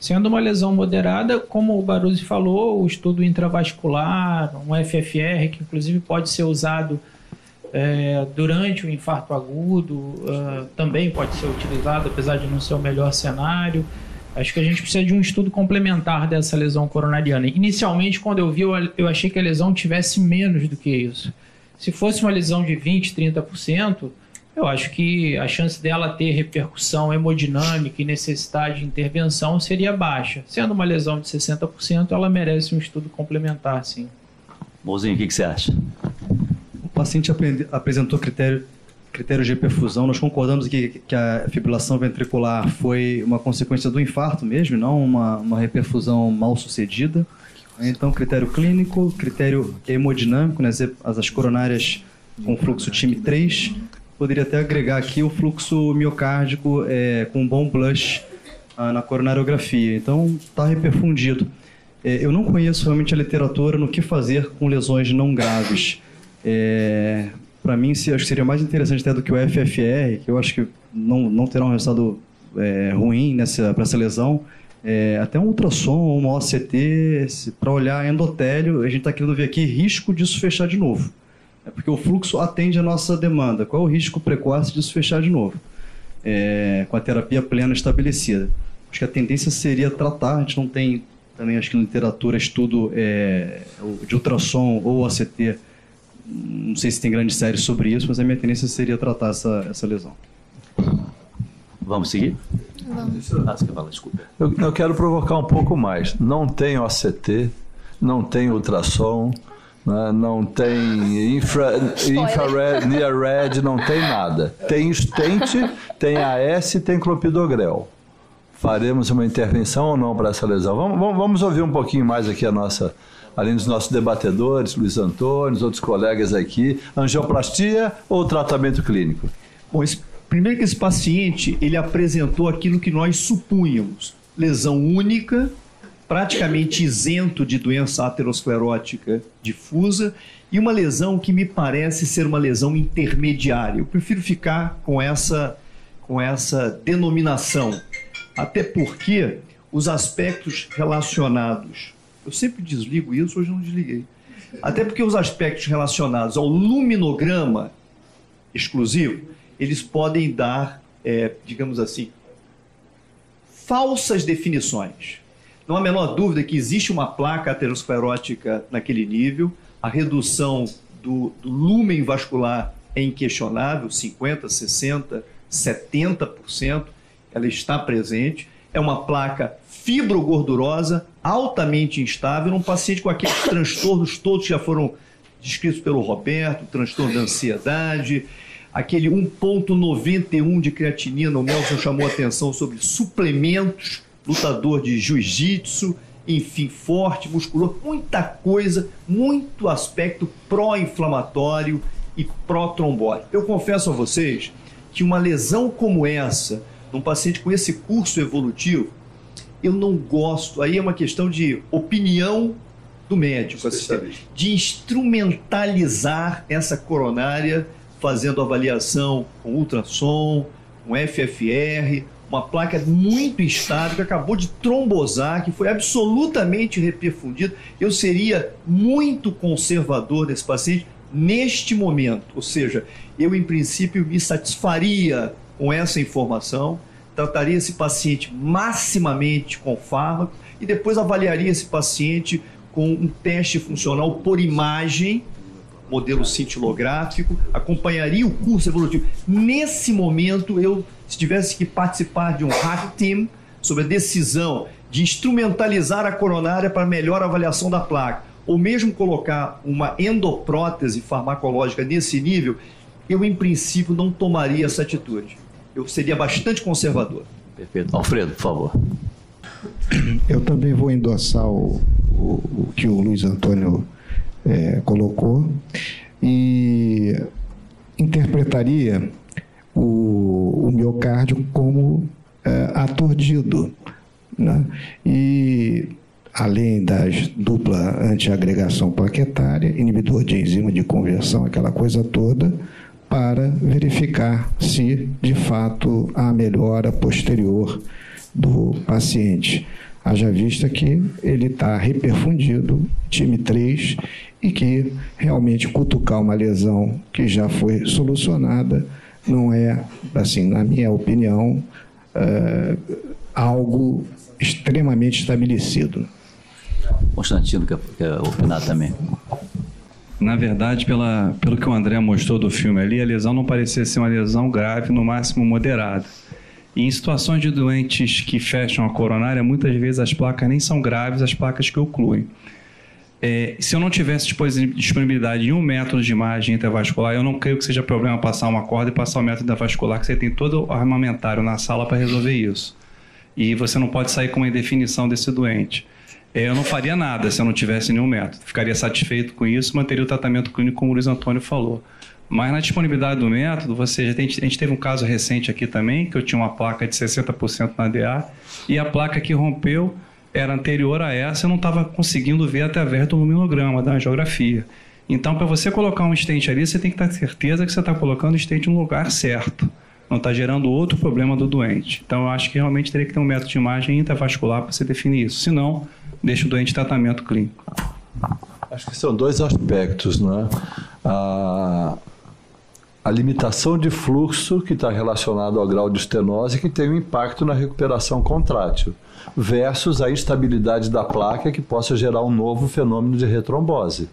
Sendo uma lesão moderada, como o Baruzzi falou, o estudo intravascular, um FFR, que inclusive pode ser usado durante o infarto agudo, também pode ser utilizado, apesar de não ser o melhor cenário. Acho que a gente precisa de um estudo complementar dessa lesão coronariana. Inicialmente, quando eu vi, eu achei que a lesão tivesse menos do que isso. Se fosse uma lesão de 20%, 30%, eu acho que a chance dela ter repercussão hemodinâmica e necessidade de intervenção seria baixa. Sendo uma lesão de 60%, ela merece um estudo complementar, sim. Mozinho, o que você acha? O paciente apresentou critérios de perfusão. Nós concordamos que a fibrilação ventricular foi uma consequência do infarto mesmo, não uma reperfusão mal sucedida. Então, critério clínico, critério hemodinâmico, né, as coronárias com fluxo time 3. Poderia até agregar aqui o fluxo miocárdico com bom blush na coronariografia. Então, está reperfundido. Eu não conheço realmente a literatura no que fazer com lesões não graves. Para mim, acho que seria mais interessante até do que o FFR, que eu acho que não terá um resultado ruim para essa lesão. Até um ultrassom ou uma OCT, para olhar endotélio, a gente está querendo ver aqui risco disso fechar de novo. Porque o fluxo atende a nossa demanda. Qual é o risco precoce disso fechar de novo? Com a terapia plena estabelecida. Acho que a tendência seria tratar, a gente não tem também, acho que na literatura, estudo de ultrassom ou OCT. Não sei se tem grandes séries sobre isso, mas a minha tendência seria tratar essa lesão. Vamos seguir? Vamos. Você fala, desculpa. Eu quero provocar um pouco mais. Não tem OCT, não tem ultrassom, né, não tem infrared, near red, não tem nada. Tem stent, tem AS, tem clopidogrel. Faremos uma intervenção ou não para essa lesão? Vamos ouvir um pouquinho mais aqui além dos nossos debatedores, Luiz Antônio, outros colegas aqui. Angioplastia ou tratamento clínico? Bom, primeiro que esse paciente, ele apresentou aquilo que nós supunhamos. Lesão única, praticamente isento de doença aterosclerótica difusa e uma lesão que me parece ser uma lesão intermediária. Eu prefiro ficar com essa denominação, até porque os aspectos relacionados... Eu sempre desligo isso, hoje não desliguei. Até porque os aspectos relacionados ao luminograma exclusivo, eles podem dar, digamos assim, falsas definições. Não há a menor dúvida que existe uma placa aterosclerótica naquele nível, a redução do lúmen vascular é inquestionável, 50%, 60%, 70%, ela está presente. É uma placa fibrogordurosa, altamente instável, um paciente com aqueles transtornos todos que já foram descritos pelo Roberto, transtorno da ansiedade, aquele 1,91 de creatinina, o Nelson chamou a atenção sobre suplementos, lutador de jiu-jitsu, enfim, forte, musculoso, muita coisa, muito aspecto pró-inflamatório e pró-trombótico. Eu confesso a vocês que uma lesão como essa, num paciente com esse curso evolutivo, eu não gosto, aí é uma questão de opinião do médico, de instrumentalizar essa coronária, fazendo avaliação com ultrassom, com FFR, uma placa muito instável que acabou de trombosar, que foi absolutamente reperfundida. Eu seria muito conservador nesse paciente neste momento, ou seja, eu em princípio me satisfaria com essa informação, trataria esse paciente maximamente com fármaco e depois avaliaria esse paciente com um teste funcional por imagem, modelo cintilográfico, acompanharia o curso evolutivo. Nesse momento, eu, se tivesse que participar de um hack team sobre a decisão de instrumentalizar a coronária para melhor avaliação da placa, ou mesmo colocar uma endoprótese farmacológica nesse nível, eu, em princípio, não tomaria essa atitude. Eu seria bastante conservador. Perfeito. Alfredo, por favor. Eu também vou endossar o que o Luiz Antônio colocou e interpretaria o miocárdio como aturdido, né? E além das dupla antiagregação plaquetária, inibidor de enzima de conversão, aquela coisa toda, para verificar se de fato há melhora posterior do paciente. Haja vista que ele está reperfundido, time 3, e que realmente cutucar uma lesão que já foi solucionada não é, assim, na minha opinião, algo extremamente estabelecido. Constantino quer opinar também. Na verdade, pelo que o André mostrou do filme ali, a lesão não parecia ser uma lesão grave, no máximo moderada. E em situações de doentes que fecham a coronária, muitas vezes as placas nem são graves, as placas que ocluem. Se eu não tivesse disponibilidade de um método de imagem intravascular, eu não creio que seja problema passar uma corda e passar o método intravascular, que você tem todo o armamentário na sala para resolver isso. E você não pode sair com uma indefinição desse doente. Eu não faria nada se eu não tivesse nenhum método. Ficaria satisfeito com isso, manteria o tratamento clínico como o Luiz Antônio falou. Mas na disponibilidade do método, a gente teve um caso recente aqui também, que eu tinha uma placa de 60% na DA, e a placa que rompeu era anterior a essa, eu não estava conseguindo ver através do luminograma, da angiografia. Então, para você colocar um stent ali, você tem que ter certeza que você está colocando o stent no lugar certo. Não está gerando outro problema do doente. Então, eu acho que realmente teria que ter um método de imagem intravascular para você definir isso. Se não, deixa o doente em tratamento clínico. Acho que são dois aspectos, né? A limitação de fluxo, que está relacionado ao grau de estenose, que tem um impacto na recuperação contrátil, versus a instabilidade da placa, que possa gerar um novo fenômeno de retrombose.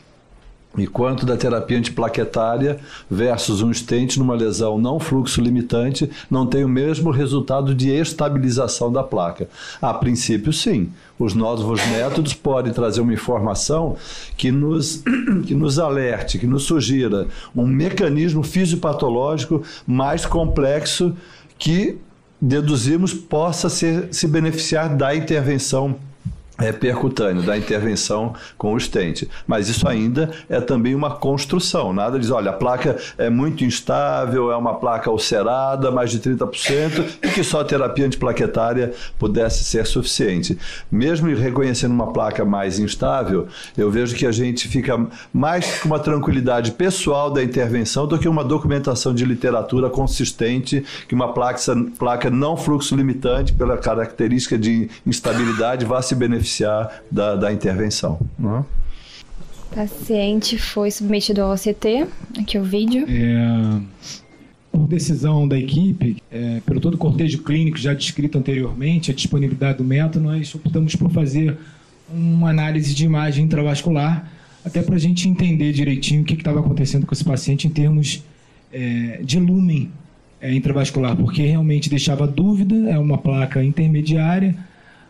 E quanto da terapia antiplaquetária versus um stent numa lesão não fluxo limitante não tem o mesmo resultado de estabilização da placa. A princípio, sim. Os novos métodos podem trazer uma informação que nos alerte, que nos sugira um mecanismo fisiopatológico mais complexo que deduzimos possa se beneficiar da intervenção percutâneo, da intervenção com o stent. Mas isso ainda é também uma construção. Nada diz, olha, a placa é muito instável, é uma placa ulcerada, mais de 30%, e que só a terapia antiplaquetária pudesse ser suficiente. Mesmo reconhecendo uma placa mais instável, eu vejo que a gente fica mais com uma tranquilidade pessoal da intervenção do que uma documentação de literatura consistente que uma placa não fluxo limitante, pela característica de instabilidade, vá se beneficiar da intervenção. O paciente foi submetido ao OCT, aqui o vídeo. Por decisão da equipe, pelo todo o cortejo clínico já descrito anteriormente, a disponibilidade do método, nós optamos por fazer uma análise de imagem intravascular, até para a gente entender direitinho o que estava acontecendo com esse paciente em termos de lumen intravascular, porque realmente deixava dúvida, é uma placa intermediária.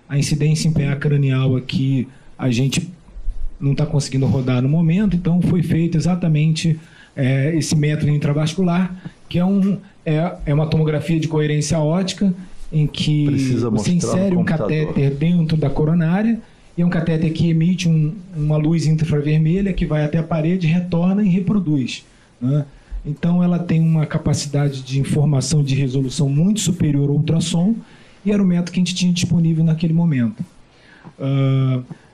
A incidência em PA cranial aqui a gente não está conseguindo rodar no momento, então foi feito exatamente esse método intravascular, que é uma tomografia de coerência óptica, em que você insere um catéter dentro da coronária, e é um catéter que emite uma luz infravermelha que vai até a parede, retorna e reproduz, né? Então ela tem uma capacidade de informação de resolução muito superior ao ultrassom, e era o método que a gente tinha disponível naquele momento.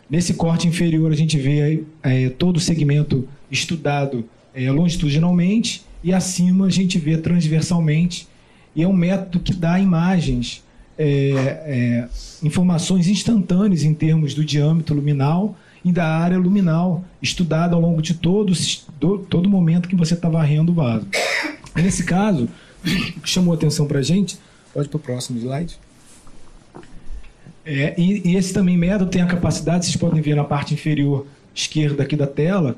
Nesse corte inferior, a gente vê todo o segmento estudado longitudinalmente, e acima a gente vê transversalmente, e é um método que dá imagens, informações instantâneas em termos do diâmetro luminal e da área luminal, estudada ao longo de todo momento que você está varrendo o vaso. E nesse caso, o que chamou a atenção para a gente, pode para o próximo slide. E esse também método tem a capacidade, vocês podem ver na parte inferior esquerda aqui da tela,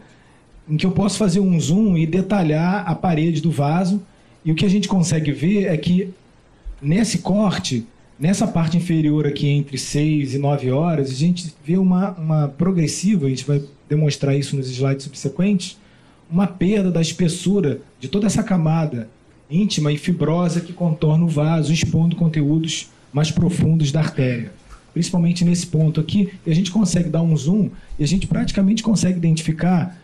em que eu posso fazer um zoom e detalhar a parede do vaso, e o que a gente consegue ver é que nesse corte, nessa parte inferior aqui entre 6 e 9 horas, a gente vê uma progressiva, a gente vai demonstrar isso nos slides subsequentes, uma perda da espessura de toda essa camada íntima e fibrosa que contorna o vaso, expondo conteúdos mais profundos da artéria. Principalmente nesse ponto aqui, a gente consegue dar um zoom e a gente praticamente consegue identificar,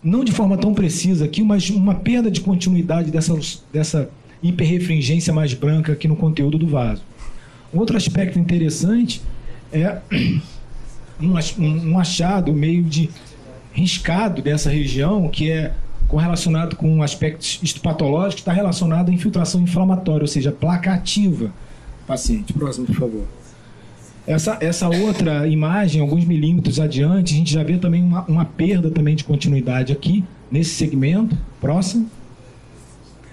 não de forma tão precisa aqui, mas uma perda de continuidade dessa hiperrefringência mais branca aqui no conteúdo do vaso. Um outro aspecto interessante é um achado meio de riscado dessa região, que é correlacionado com aspectos histopatológicos, está relacionado à infiltração inflamatória, ou seja, placa ativa. Paciente, próximo, por favor. Essa outra imagem, alguns milímetros adiante, a gente já vê também uma perda também de continuidade aqui, nesse segmento. Próximo.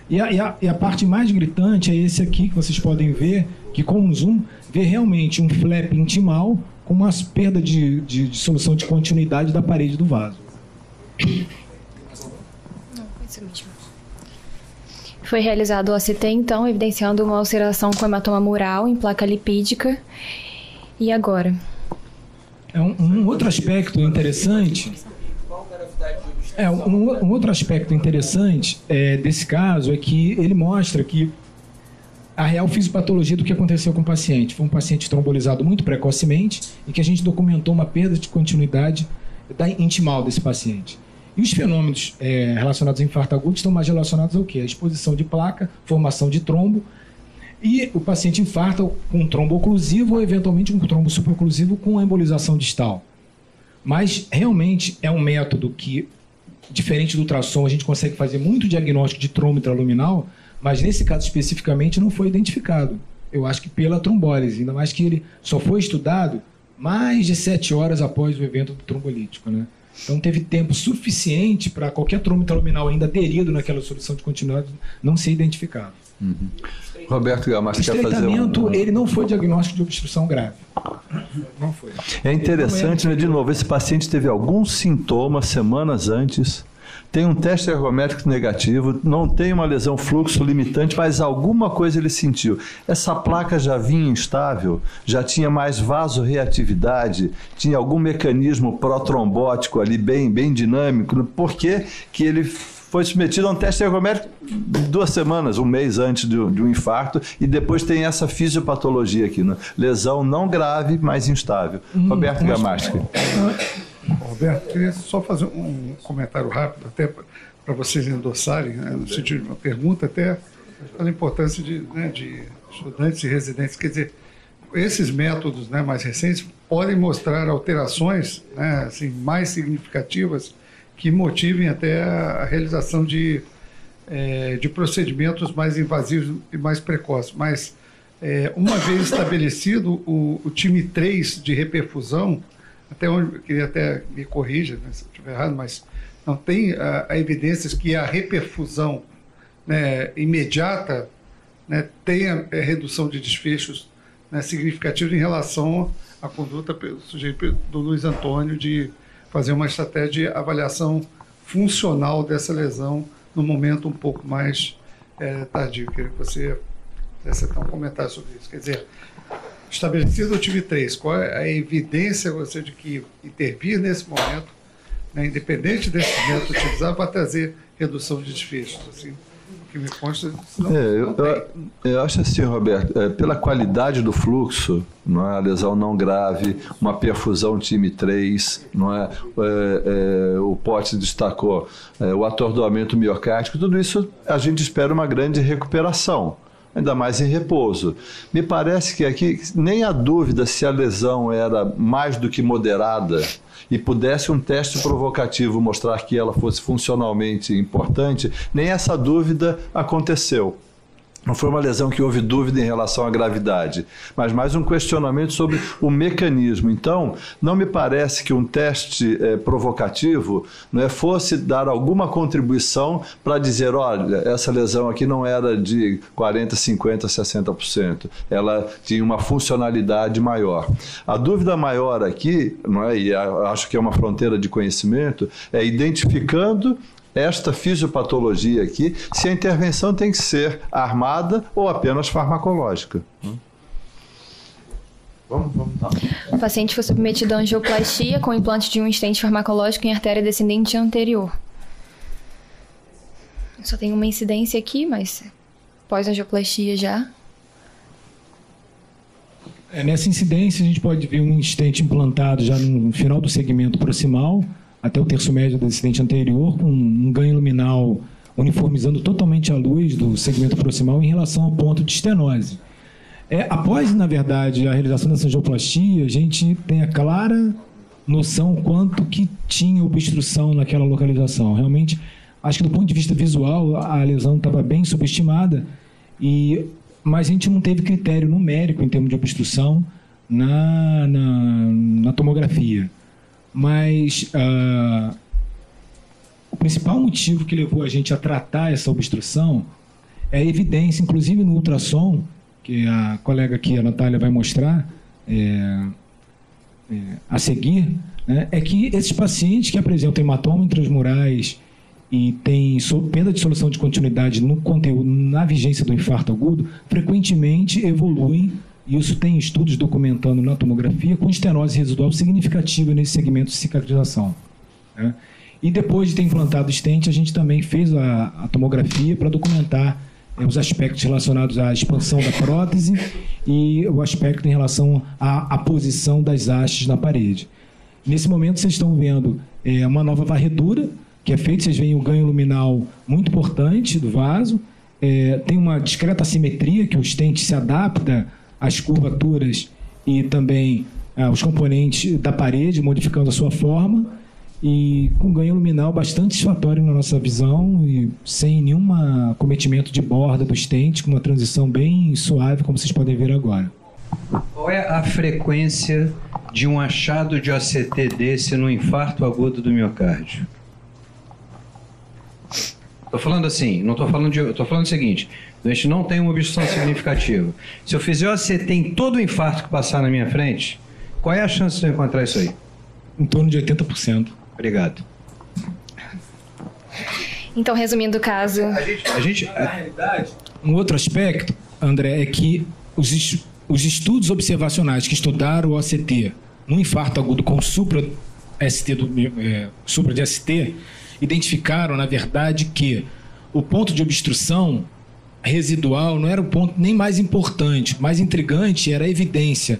E a parte mais gritante é esse aqui, que vocês podem ver, que com um zoom, vê realmente um flap intimal com uma perda de solução de continuidade da parede do vaso. Foi realizado o OCT, então, evidenciando uma ulceração com hematoma mural em placa lipídica. E agora? Um outro aspecto interessante... Um outro aspecto interessante desse caso é que ele mostra que a real fisiopatologia do que aconteceu com o paciente. Foi um paciente trombolizado muito precocemente e que a gente documentou uma perda de continuidade intimal desse paciente. E os fenômenos relacionados ao infarto agudo estão mais relacionados ao quê? A exposição de placa, formação de trombo, e o paciente infarta com um trombo oclusivo ou eventualmente um trombo supraoclusivo com embolização distal. Mas realmente é um método que, diferente do ultrassom, a gente consegue fazer muito diagnóstico de trombo intraluminal, mas nesse caso especificamente não foi identificado. Eu acho que pela trombólise, ainda mais que ele só foi estudado mais de 7 horas após o evento trombolítico, né? Então teve tempo suficiente para qualquer trombo intraluminal ainda aderido naquela solução de continuidade não ser identificado. Uhum. Roberto Gamarski quer fazer estreitamento, ele não foi diagnóstico de obstrução grave. Não foi. É interessante, né? De novo, esse paciente teve alguns sintomas semanas antes, tem um teste ergométrico negativo, não tem uma lesão fluxo limitante, mas alguma coisa ele sentiu. Essa placa já vinha instável, já tinha mais vasorreatividade, tinha algum mecanismo protrombótico ali bem dinâmico. Por que que ele foi submetido a um teste ergométrico 2 semanas, 1 mês antes de um infarto, e depois tem essa fisiopatologia aqui, né? Lesão não grave, mas instável. Roberto Gamarski. Roberto, queria só fazer um comentário rápido, até para vocês endossarem, né, no sentido de uma pergunta, até pela importância de estudantes e residentes. Quer dizer, esses métodos, né, mais recentes podem mostrar alterações, né, assim, mais significativas que motivem até a realização de procedimentos mais invasivos e mais precoces. Mas, uma vez estabelecido o time 3 de reperfusão, até onde eu queria até me corrija, né, se eu estiver errado, mas não tem evidências que a reperfusão, né, imediata, né, tenha redução de desfechos, né, significativos em relação à conduta do sujeito do Luiz Antônio de fazer uma estratégia de avaliação funcional dessa lesão no momento um pouco mais tardio. Queria que você fizesse até um comentário sobre isso. Quer dizer, estabelecido o time 3, qual é a evidência você de que intervir nesse momento, né, independente desse método utilizado, para trazer redução de desfechos? Assim, o que me consta, eu acho assim, Roberto, pela qualidade do fluxo, não é, a lesão não grave, uma perfusão time 3, não é, o Potts destacou o atordoamento miocárdico, tudo isso a gente espera uma grande recuperação, ainda mais em repouso. Me parece que aqui nem a dúvida se a lesão era mais do que moderada e pudesse um teste provocativo mostrar que ela fosse funcionalmente importante, nem essa dúvida aconteceu. Não foi uma lesão que houve dúvida em relação à gravidade, mas mais um questionamento sobre o mecanismo. Então, não me parece que um teste provocativo, né, fosse dar alguma contribuição para dizer, olha, essa lesão aqui não era de 40%, 50%, 60%. Ela tinha uma funcionalidade maior. A dúvida maior aqui, não é, e acho que é uma fronteira de conhecimento, é identificando esta fisiopatologia aqui, se a intervenção tem que ser armada ou apenas farmacológica. Vamos. O paciente foi submetido a angioplastia com implante de um stent farmacológico em artéria descendente anterior. Só tem uma incidência aqui, mas pós-angioplastia já. Nessa incidência, a gente pode ver um stent implantado já no final do segmento proximal, até o terço médio do stent anterior, com um ganho luminal uniformizando totalmente a luz do segmento proximal em relação ao ponto de estenose. Após, na verdade, a realização dessa angioplastia, a gente tem a clara noção quanto que tinha obstrução naquela localização. Realmente, acho que do ponto de vista visual, a lesão estava bem subestimada, mas a gente não teve critério numérico em termos de obstrução na tomografia. Mas o principal motivo que levou a gente a tratar essa obstrução é a evidência, inclusive no ultrassom, que a colega aqui, a Natália, vai mostrar a seguir, né, é que esses pacientes que apresentam hematoma intramurais e têm perda de solução de continuidade no conteúdo, na vigência do infarto agudo, frequentemente evoluem, e isso tem estudos documentando na tomografia, com estenose residual significativa nesse segmento de cicatrização, né? E depois de ter implantado o stent, a gente também fez a tomografia para documentar os aspectos relacionados à expansão da prótese e o aspecto em relação à posição das hastes na parede. Nesse momento, vocês estão vendo uma nova varredura que é feita, vocês veem o ganho luminal muito importante do vaso, tem uma discreta assimetria, que o stent se adapta às curvaturas e também aos componentes da parede, modificando a sua forma, e com ganho luminal bastante satisfatório na nossa visão e sem nenhum acometimento de borda do stent, com uma transição bem suave, como vocês podem ver agora. Qual é a frequência de um achado de OCT desse no infarto agudo do miocárdio? Estou falando assim, não estou falando estou falando o seguinte: a gente não tem uma obstrução significativa. Se eu fizer OCT em todo o infarto que passar na minha frente, qual é a chance de eu encontrar isso aí? Em torno de 80%. Obrigado. Então, resumindo o caso... Na realidade, um outro aspecto, André, é que os estudos observacionais que estudaram o OCT no infarto agudo com supra de ST, identificaram, na verdade, que o ponto de obstrução residual não era o ponto nem mais importante, mais intrigante era a evidência.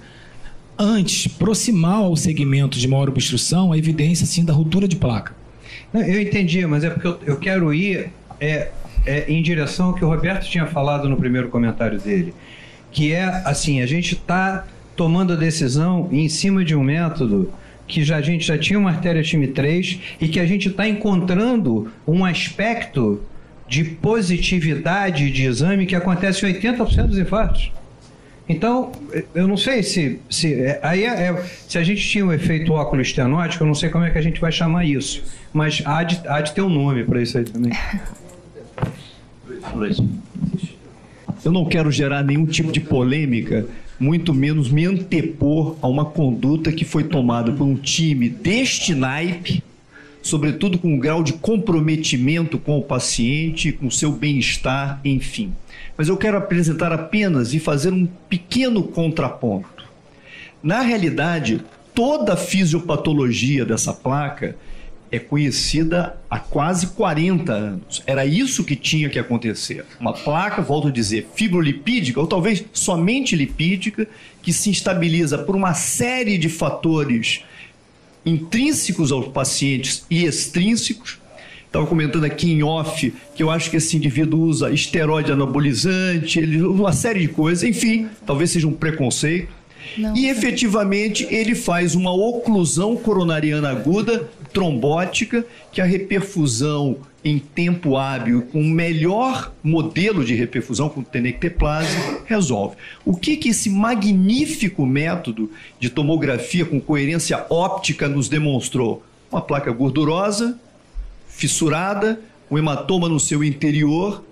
Antes, proximal ao segmento de maior obstrução, a evidência, sim, da ruptura de placa. Não, eu entendi, mas é porque eu quero ir em direção ao que o Roberto tinha falado no primeiro comentário dele, que é, assim, a gente está tomando a decisão em cima de um método que a gente já tinha uma artéria time 3 e que a gente está encontrando um aspecto de positividade de exame que acontece em 80% dos infartos. Então, eu não sei se a gente tinha o efeito óculo estenótico, eu não sei como é que a gente vai chamar isso, mas há de ter um nome para isso aí também. Eu não quero gerar nenhum tipo de polêmica, muito menos me antepor a uma conduta que foi tomada por um time deste naipe, sobretudo com um grau de comprometimento com o paciente, com o seu bem-estar, enfim. Mas eu quero apresentar apenas e fazer um pequeno contraponto. Na realidade, toda a fisiopatologia dessa placa é conhecida há quase 40 anos. Era isso que tinha que acontecer. Uma placa, volto a dizer, fibrolipídica, ou talvez somente lipídica, que se instabiliza por uma série de fatores intrínsecos aos pacientes e extrínsecos. Estava comentando aqui em off que eu acho que esse indivíduo usa esteroide anabolizante, ele usa uma série de coisas, enfim, talvez seja um preconceito. Não, e efetivamente ele faz uma oclusão coronariana aguda, trombótica, que a reperfusão em tempo hábil, com o melhor modelo de reperfusão, com tenecteplase, resolve. O que esse magnífico método de tomografia com coerência óptica nos demonstrou? Uma placa gordurosa, fissurada, um hematoma no seu interior,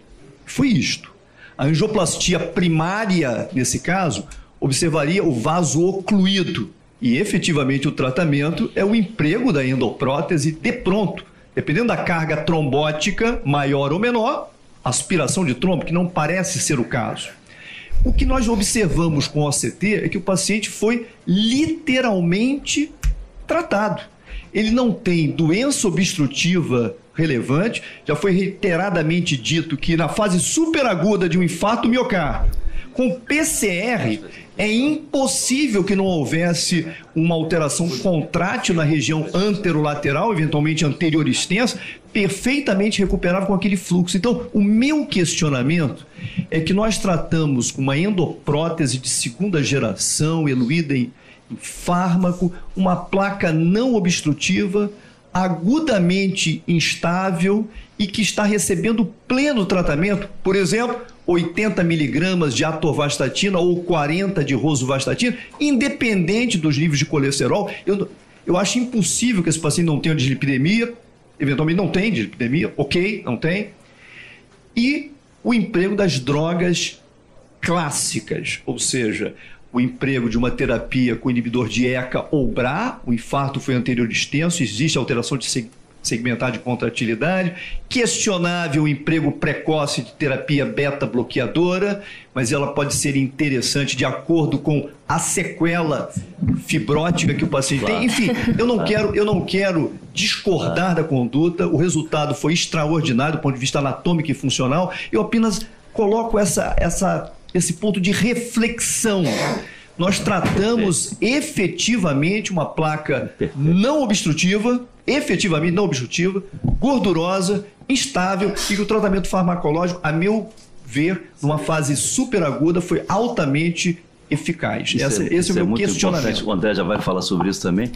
foi isto. A angioplastia primária, nesse caso, observaria o vaso ocluído e, efetivamente, o tratamento é o emprego da endoprótese de pronto. Dependendo da carga trombótica, maior ou menor, aspiração de trombo, que não parece ser o caso. O que nós observamos com o OCT é que o paciente foi literalmente tratado. Ele não tem doença obstrutiva relevante, já foi reiteradamente dito que na fase superaguda de um infarto miocárdio, Com PCR, é impossível que não houvesse uma alteração contrátil na região anterolateral, eventualmente anterior extensa, perfeitamente recuperável com aquele fluxo. Então, o meu questionamento é que nós tratamos com uma endoprótese de segunda geração, eluída em fármaco, uma placa não obstrutiva, agudamente instável e que está recebendo pleno tratamento, por exemplo, 80 miligramas de atorvastatina ou 40 de rosuvastatina, independente dos níveis de colesterol. Eu acho impossível que esse paciente não tenha dislipidemia, eventualmente não tem dislipidemia, ok, não tem. E o emprego das drogas clássicas, ou seja, o emprego de uma terapia com inibidor de ECA ou BRA, o infarto foi anterior extenso, existe alteração de segmentar de contratilidade, questionável o emprego precoce de terapia beta-bloqueadora, mas ela pode ser interessante de acordo com a sequela fibrótica que o paciente tem. Enfim, eu não quero discordar da conduta, o resultado foi extraordinário do ponto de vista anatômico e funcional, eu apenas coloco esse ponto de reflexão. Nós tratamos efetivamente uma placa não obstrutiva, gordurosa, instável, e que o tratamento farmacológico, a meu ver, numa fase superaguda, foi altamente eficaz. Esse é o meu questionamento. O André já vai falar sobre isso também.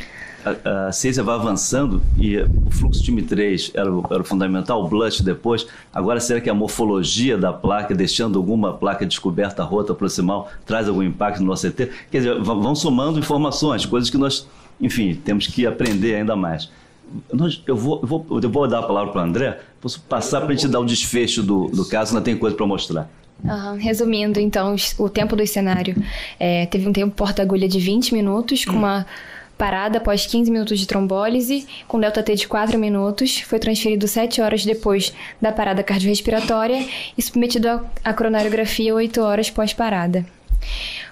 A ciência vai avançando e o fluxo TIM3 era o fundamental, o BLUSH depois. Agora, será que a morfologia da placa, deixando alguma placa descoberta rota proximal, traz algum impacto no nosso CT? Quer dizer, vão somando informações, coisas que nós, enfim, temos que aprender ainda mais. Eu vou dar a palavra para o André, posso passar para a gente dar o desfecho do caso, ainda tem coisa para mostrar. Resumindo, então, o tempo do cenário. Teve um tempo porta-agulha de 20 minutos, com uma parada após 15 minutos de trombólise, com delta T de 4 minutos, foi transferido 7 horas depois da parada cardiorrespiratória e submetido à coronariografia 8 horas pós-parada.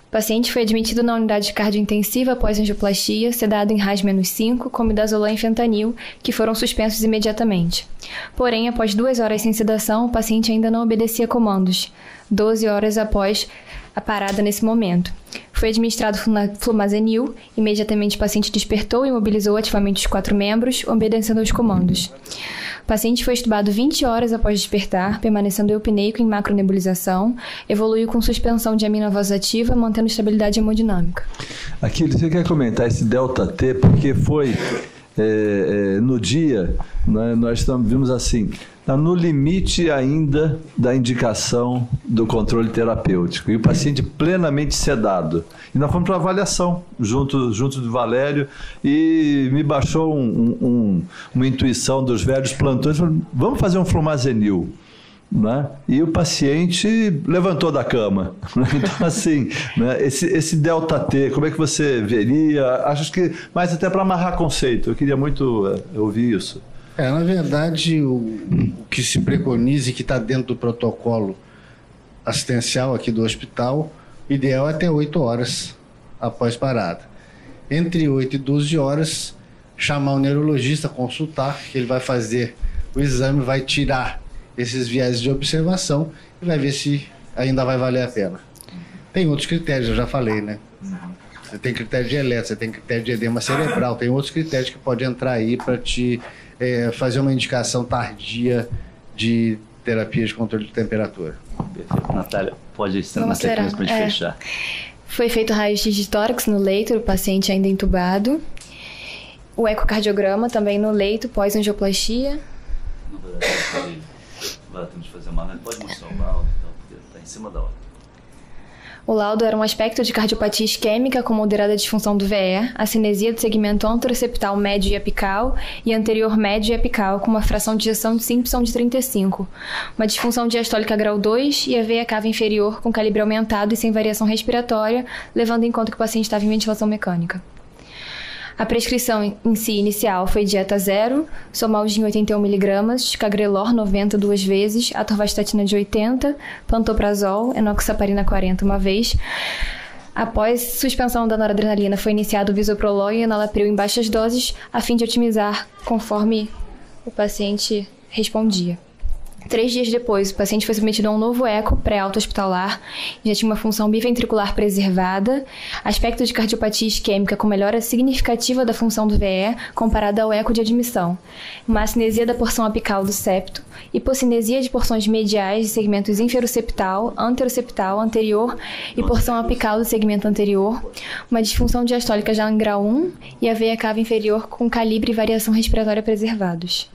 O paciente foi admitido na unidade cardiointensiva após angioplastia, sedado em RAS-5, com midazolam e fentanil, que foram suspensos imediatamente. Porém, após 2 horas sem sedação, o paciente ainda não obedecia comandos, 12 horas após a parada nesse momento. Foi administrado flumazenil, imediatamente o paciente despertou e mobilizou ativamente os 4 membros, obedecendo aos comandos. O paciente foi estubado 20 horas após despertar, permanecendo eupneico em macronebulização, evoluiu com suspensão de aminovasativa, mantendo estabilidade hemodinâmica. Aqui, você quer comentar esse delta T, porque foi no dia, né, nós vimos assim, está no limite ainda da indicação do controle terapêutico, e o paciente plenamente sedado. E nós fomos para avaliação, junto do Valério, e me baixou uma intuição dos velhos plantões, vamos fazer um flumazenil. Né? E o paciente levantou da cama. Então, assim, né? esse delta T, como é que você veria? Acho que, mas até para amarrar conceito, eu queria muito ouvir isso. Na verdade, o que se preconiza e que está dentro do protocolo assistencial aqui do hospital, o ideal é até 8 horas após parada. Entre 8 e 12 horas, chamar o neurologista, consultar, que ele vai fazer o exame, vai tirar esses viés de observação e vai ver se ainda vai valer a pena. Tem outros critérios, eu já falei, né? Você tem critério de eletro, você tem critério de edema cerebral, tem outros critérios que podem entrar aí para te fazer uma indicação tardia de terapia de controle de temperatura. Perfeito. Natália, pode ir na sequência para a gente fechar. Foi feito raio-x de tórax no leito, o paciente ainda entubado. O ecocardiograma também no leito, pós-angioplastia. Temos que fazer uma... Pode mostrar o laudo, então, porque está em cima da hora. O laudo era um aspecto de cardiopatia isquêmica com moderada disfunção do VE, acinesia do segmento anteroceptal médio e apical e anterior médio e apical, com uma fração de ejeção de Simpson de 35, uma disfunção diastólica grau 2 e a veia cava inferior com calibre aumentado e sem variação respiratória, levando em conta que o paciente estava em ventilação mecânica. A prescrição em si inicial foi dieta 0, somalgin 81mg, cagrelor 90 2 vezes, atorvastatina de 80, pantoprazol, enoxaparina 40 uma vez. Após suspensão da noradrenalina, foi iniciado o bisoprolol e enalapril em baixas doses, a fim de otimizar conforme o paciente respondia. 3 dias depois, o paciente foi submetido a um novo eco pré-alta hospitalar, já tinha uma função biventricular preservada, aspecto de cardiopatia isquêmica com melhora significativa da função do VE comparada ao eco de admissão, uma acinesia da porção apical do septo, hipocinesia de porções mediais de segmentos inferoceptal, anteroseptal, anterior e porção apical do segmento anterior, uma disfunção diastólica já em grau 1 e a veia cava inferior com calibre e variação respiratória preservados.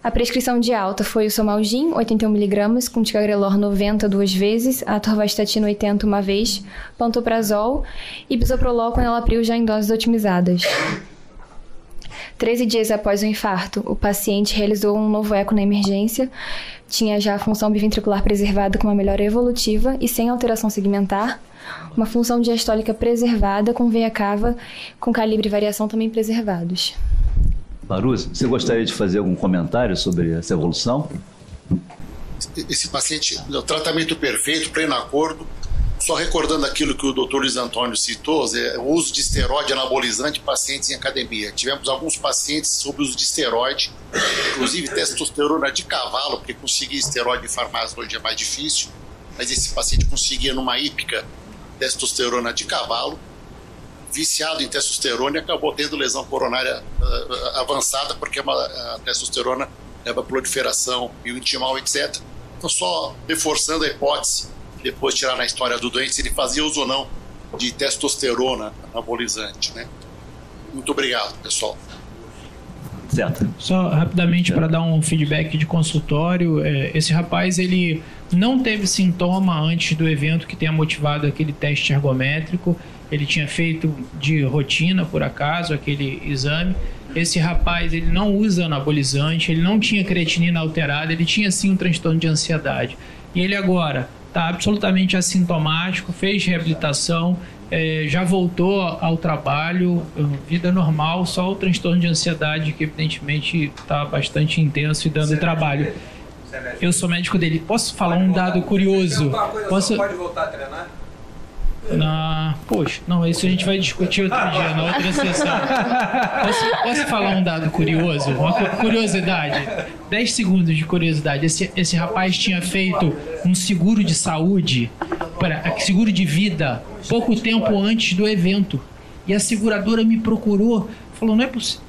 A prescrição de alta foi o Somalgin, 81 mg, com ticagrelor 90 2 vezes, atorvastatina 80 uma vez, pantoprazol e bisoprolol com enalapril já em doses otimizadas. 13 dias após o infarto, o paciente realizou um novo eco na emergência, tinha já a função biventricular preservada com uma melhora evolutiva e sem alteração segmentar, uma função diastólica preservada com veia cava com calibre e variação também preservados. Baruzzi, você gostaria de fazer algum comentário sobre essa evolução? Esse paciente, o tratamento perfeito, pleno acordo. Só recordando aquilo que o Dr. Luiz Antônio citou, o uso de esteroide anabolizante em pacientes em academia. Tivemos alguns pacientes sob uso de esteroide, inclusive testosterona de cavalo, porque conseguir esteroide em farmácia hoje é mais difícil, mas esse paciente conseguia numa hípica testosterona de cavalo, viciado em testosterona e acabou tendo lesão coronária avançada, porque a testosterona leva a proliferação biointimal, etc. Então, só reforçando a hipótese, depois tirar na história do doente se ele fazia uso ou não de testosterona anabolizante, né? Muito obrigado, pessoal. Certo. Só rapidamente para dar um feedback de consultório, esse rapaz ele não teve sintoma antes do evento que tenha motivado aquele teste ergométrico. Ele tinha feito de rotina, por acaso, aquele exame. Esse rapaz, ele não usa anabolizante, ele não tinha creatinina alterada, ele tinha sim um transtorno de ansiedade. E ele agora está absolutamente assintomático, fez reabilitação, já voltou ao trabalho, vida normal, só o transtorno de ansiedade que evidentemente está bastante intenso e dando trabalho. Eu sou médico dele. Posso falar um dado curioso? Posso... Pode voltar a treinar? Poxa, não, isso a gente vai discutir outro dia, na outra sessão. Posso falar um dado curioso? Uma curiosidade. 10 segundos de curiosidade. Esse rapaz tinha feito um seguro de saúde, seguro de vida, pouco tempo antes do evento. E a seguradora me procurou, falou, não é possível.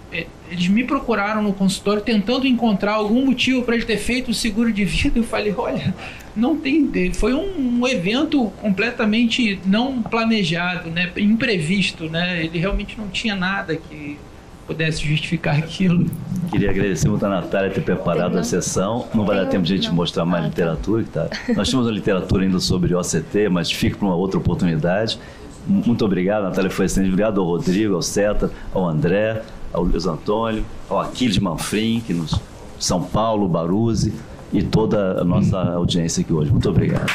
Eles me procuraram no consultório tentando encontrar algum motivo para ele ter feito o seguro de vida. Eu falei, olha, não tem, foi um evento completamente não planejado, né, imprevisto, né? Ele realmente não tinha nada que pudesse justificar aquilo. Queria agradecer muito a Natália ter preparado a sessão. Não vai dar tempo de a gente mostrar mais literatura. Tá? Nós temos uma literatura ainda sobre OCT, mas fica para uma outra oportunidade. Muito obrigado, Natália, foi excelente. Obrigado ao Rodrigo, ao Ceta, ao André, ao Luiz Antônio, ao Aquiles Manfrim, que nos São Paulo, Baruzzi e toda a nossa audiência aqui hoje. Muito obrigado.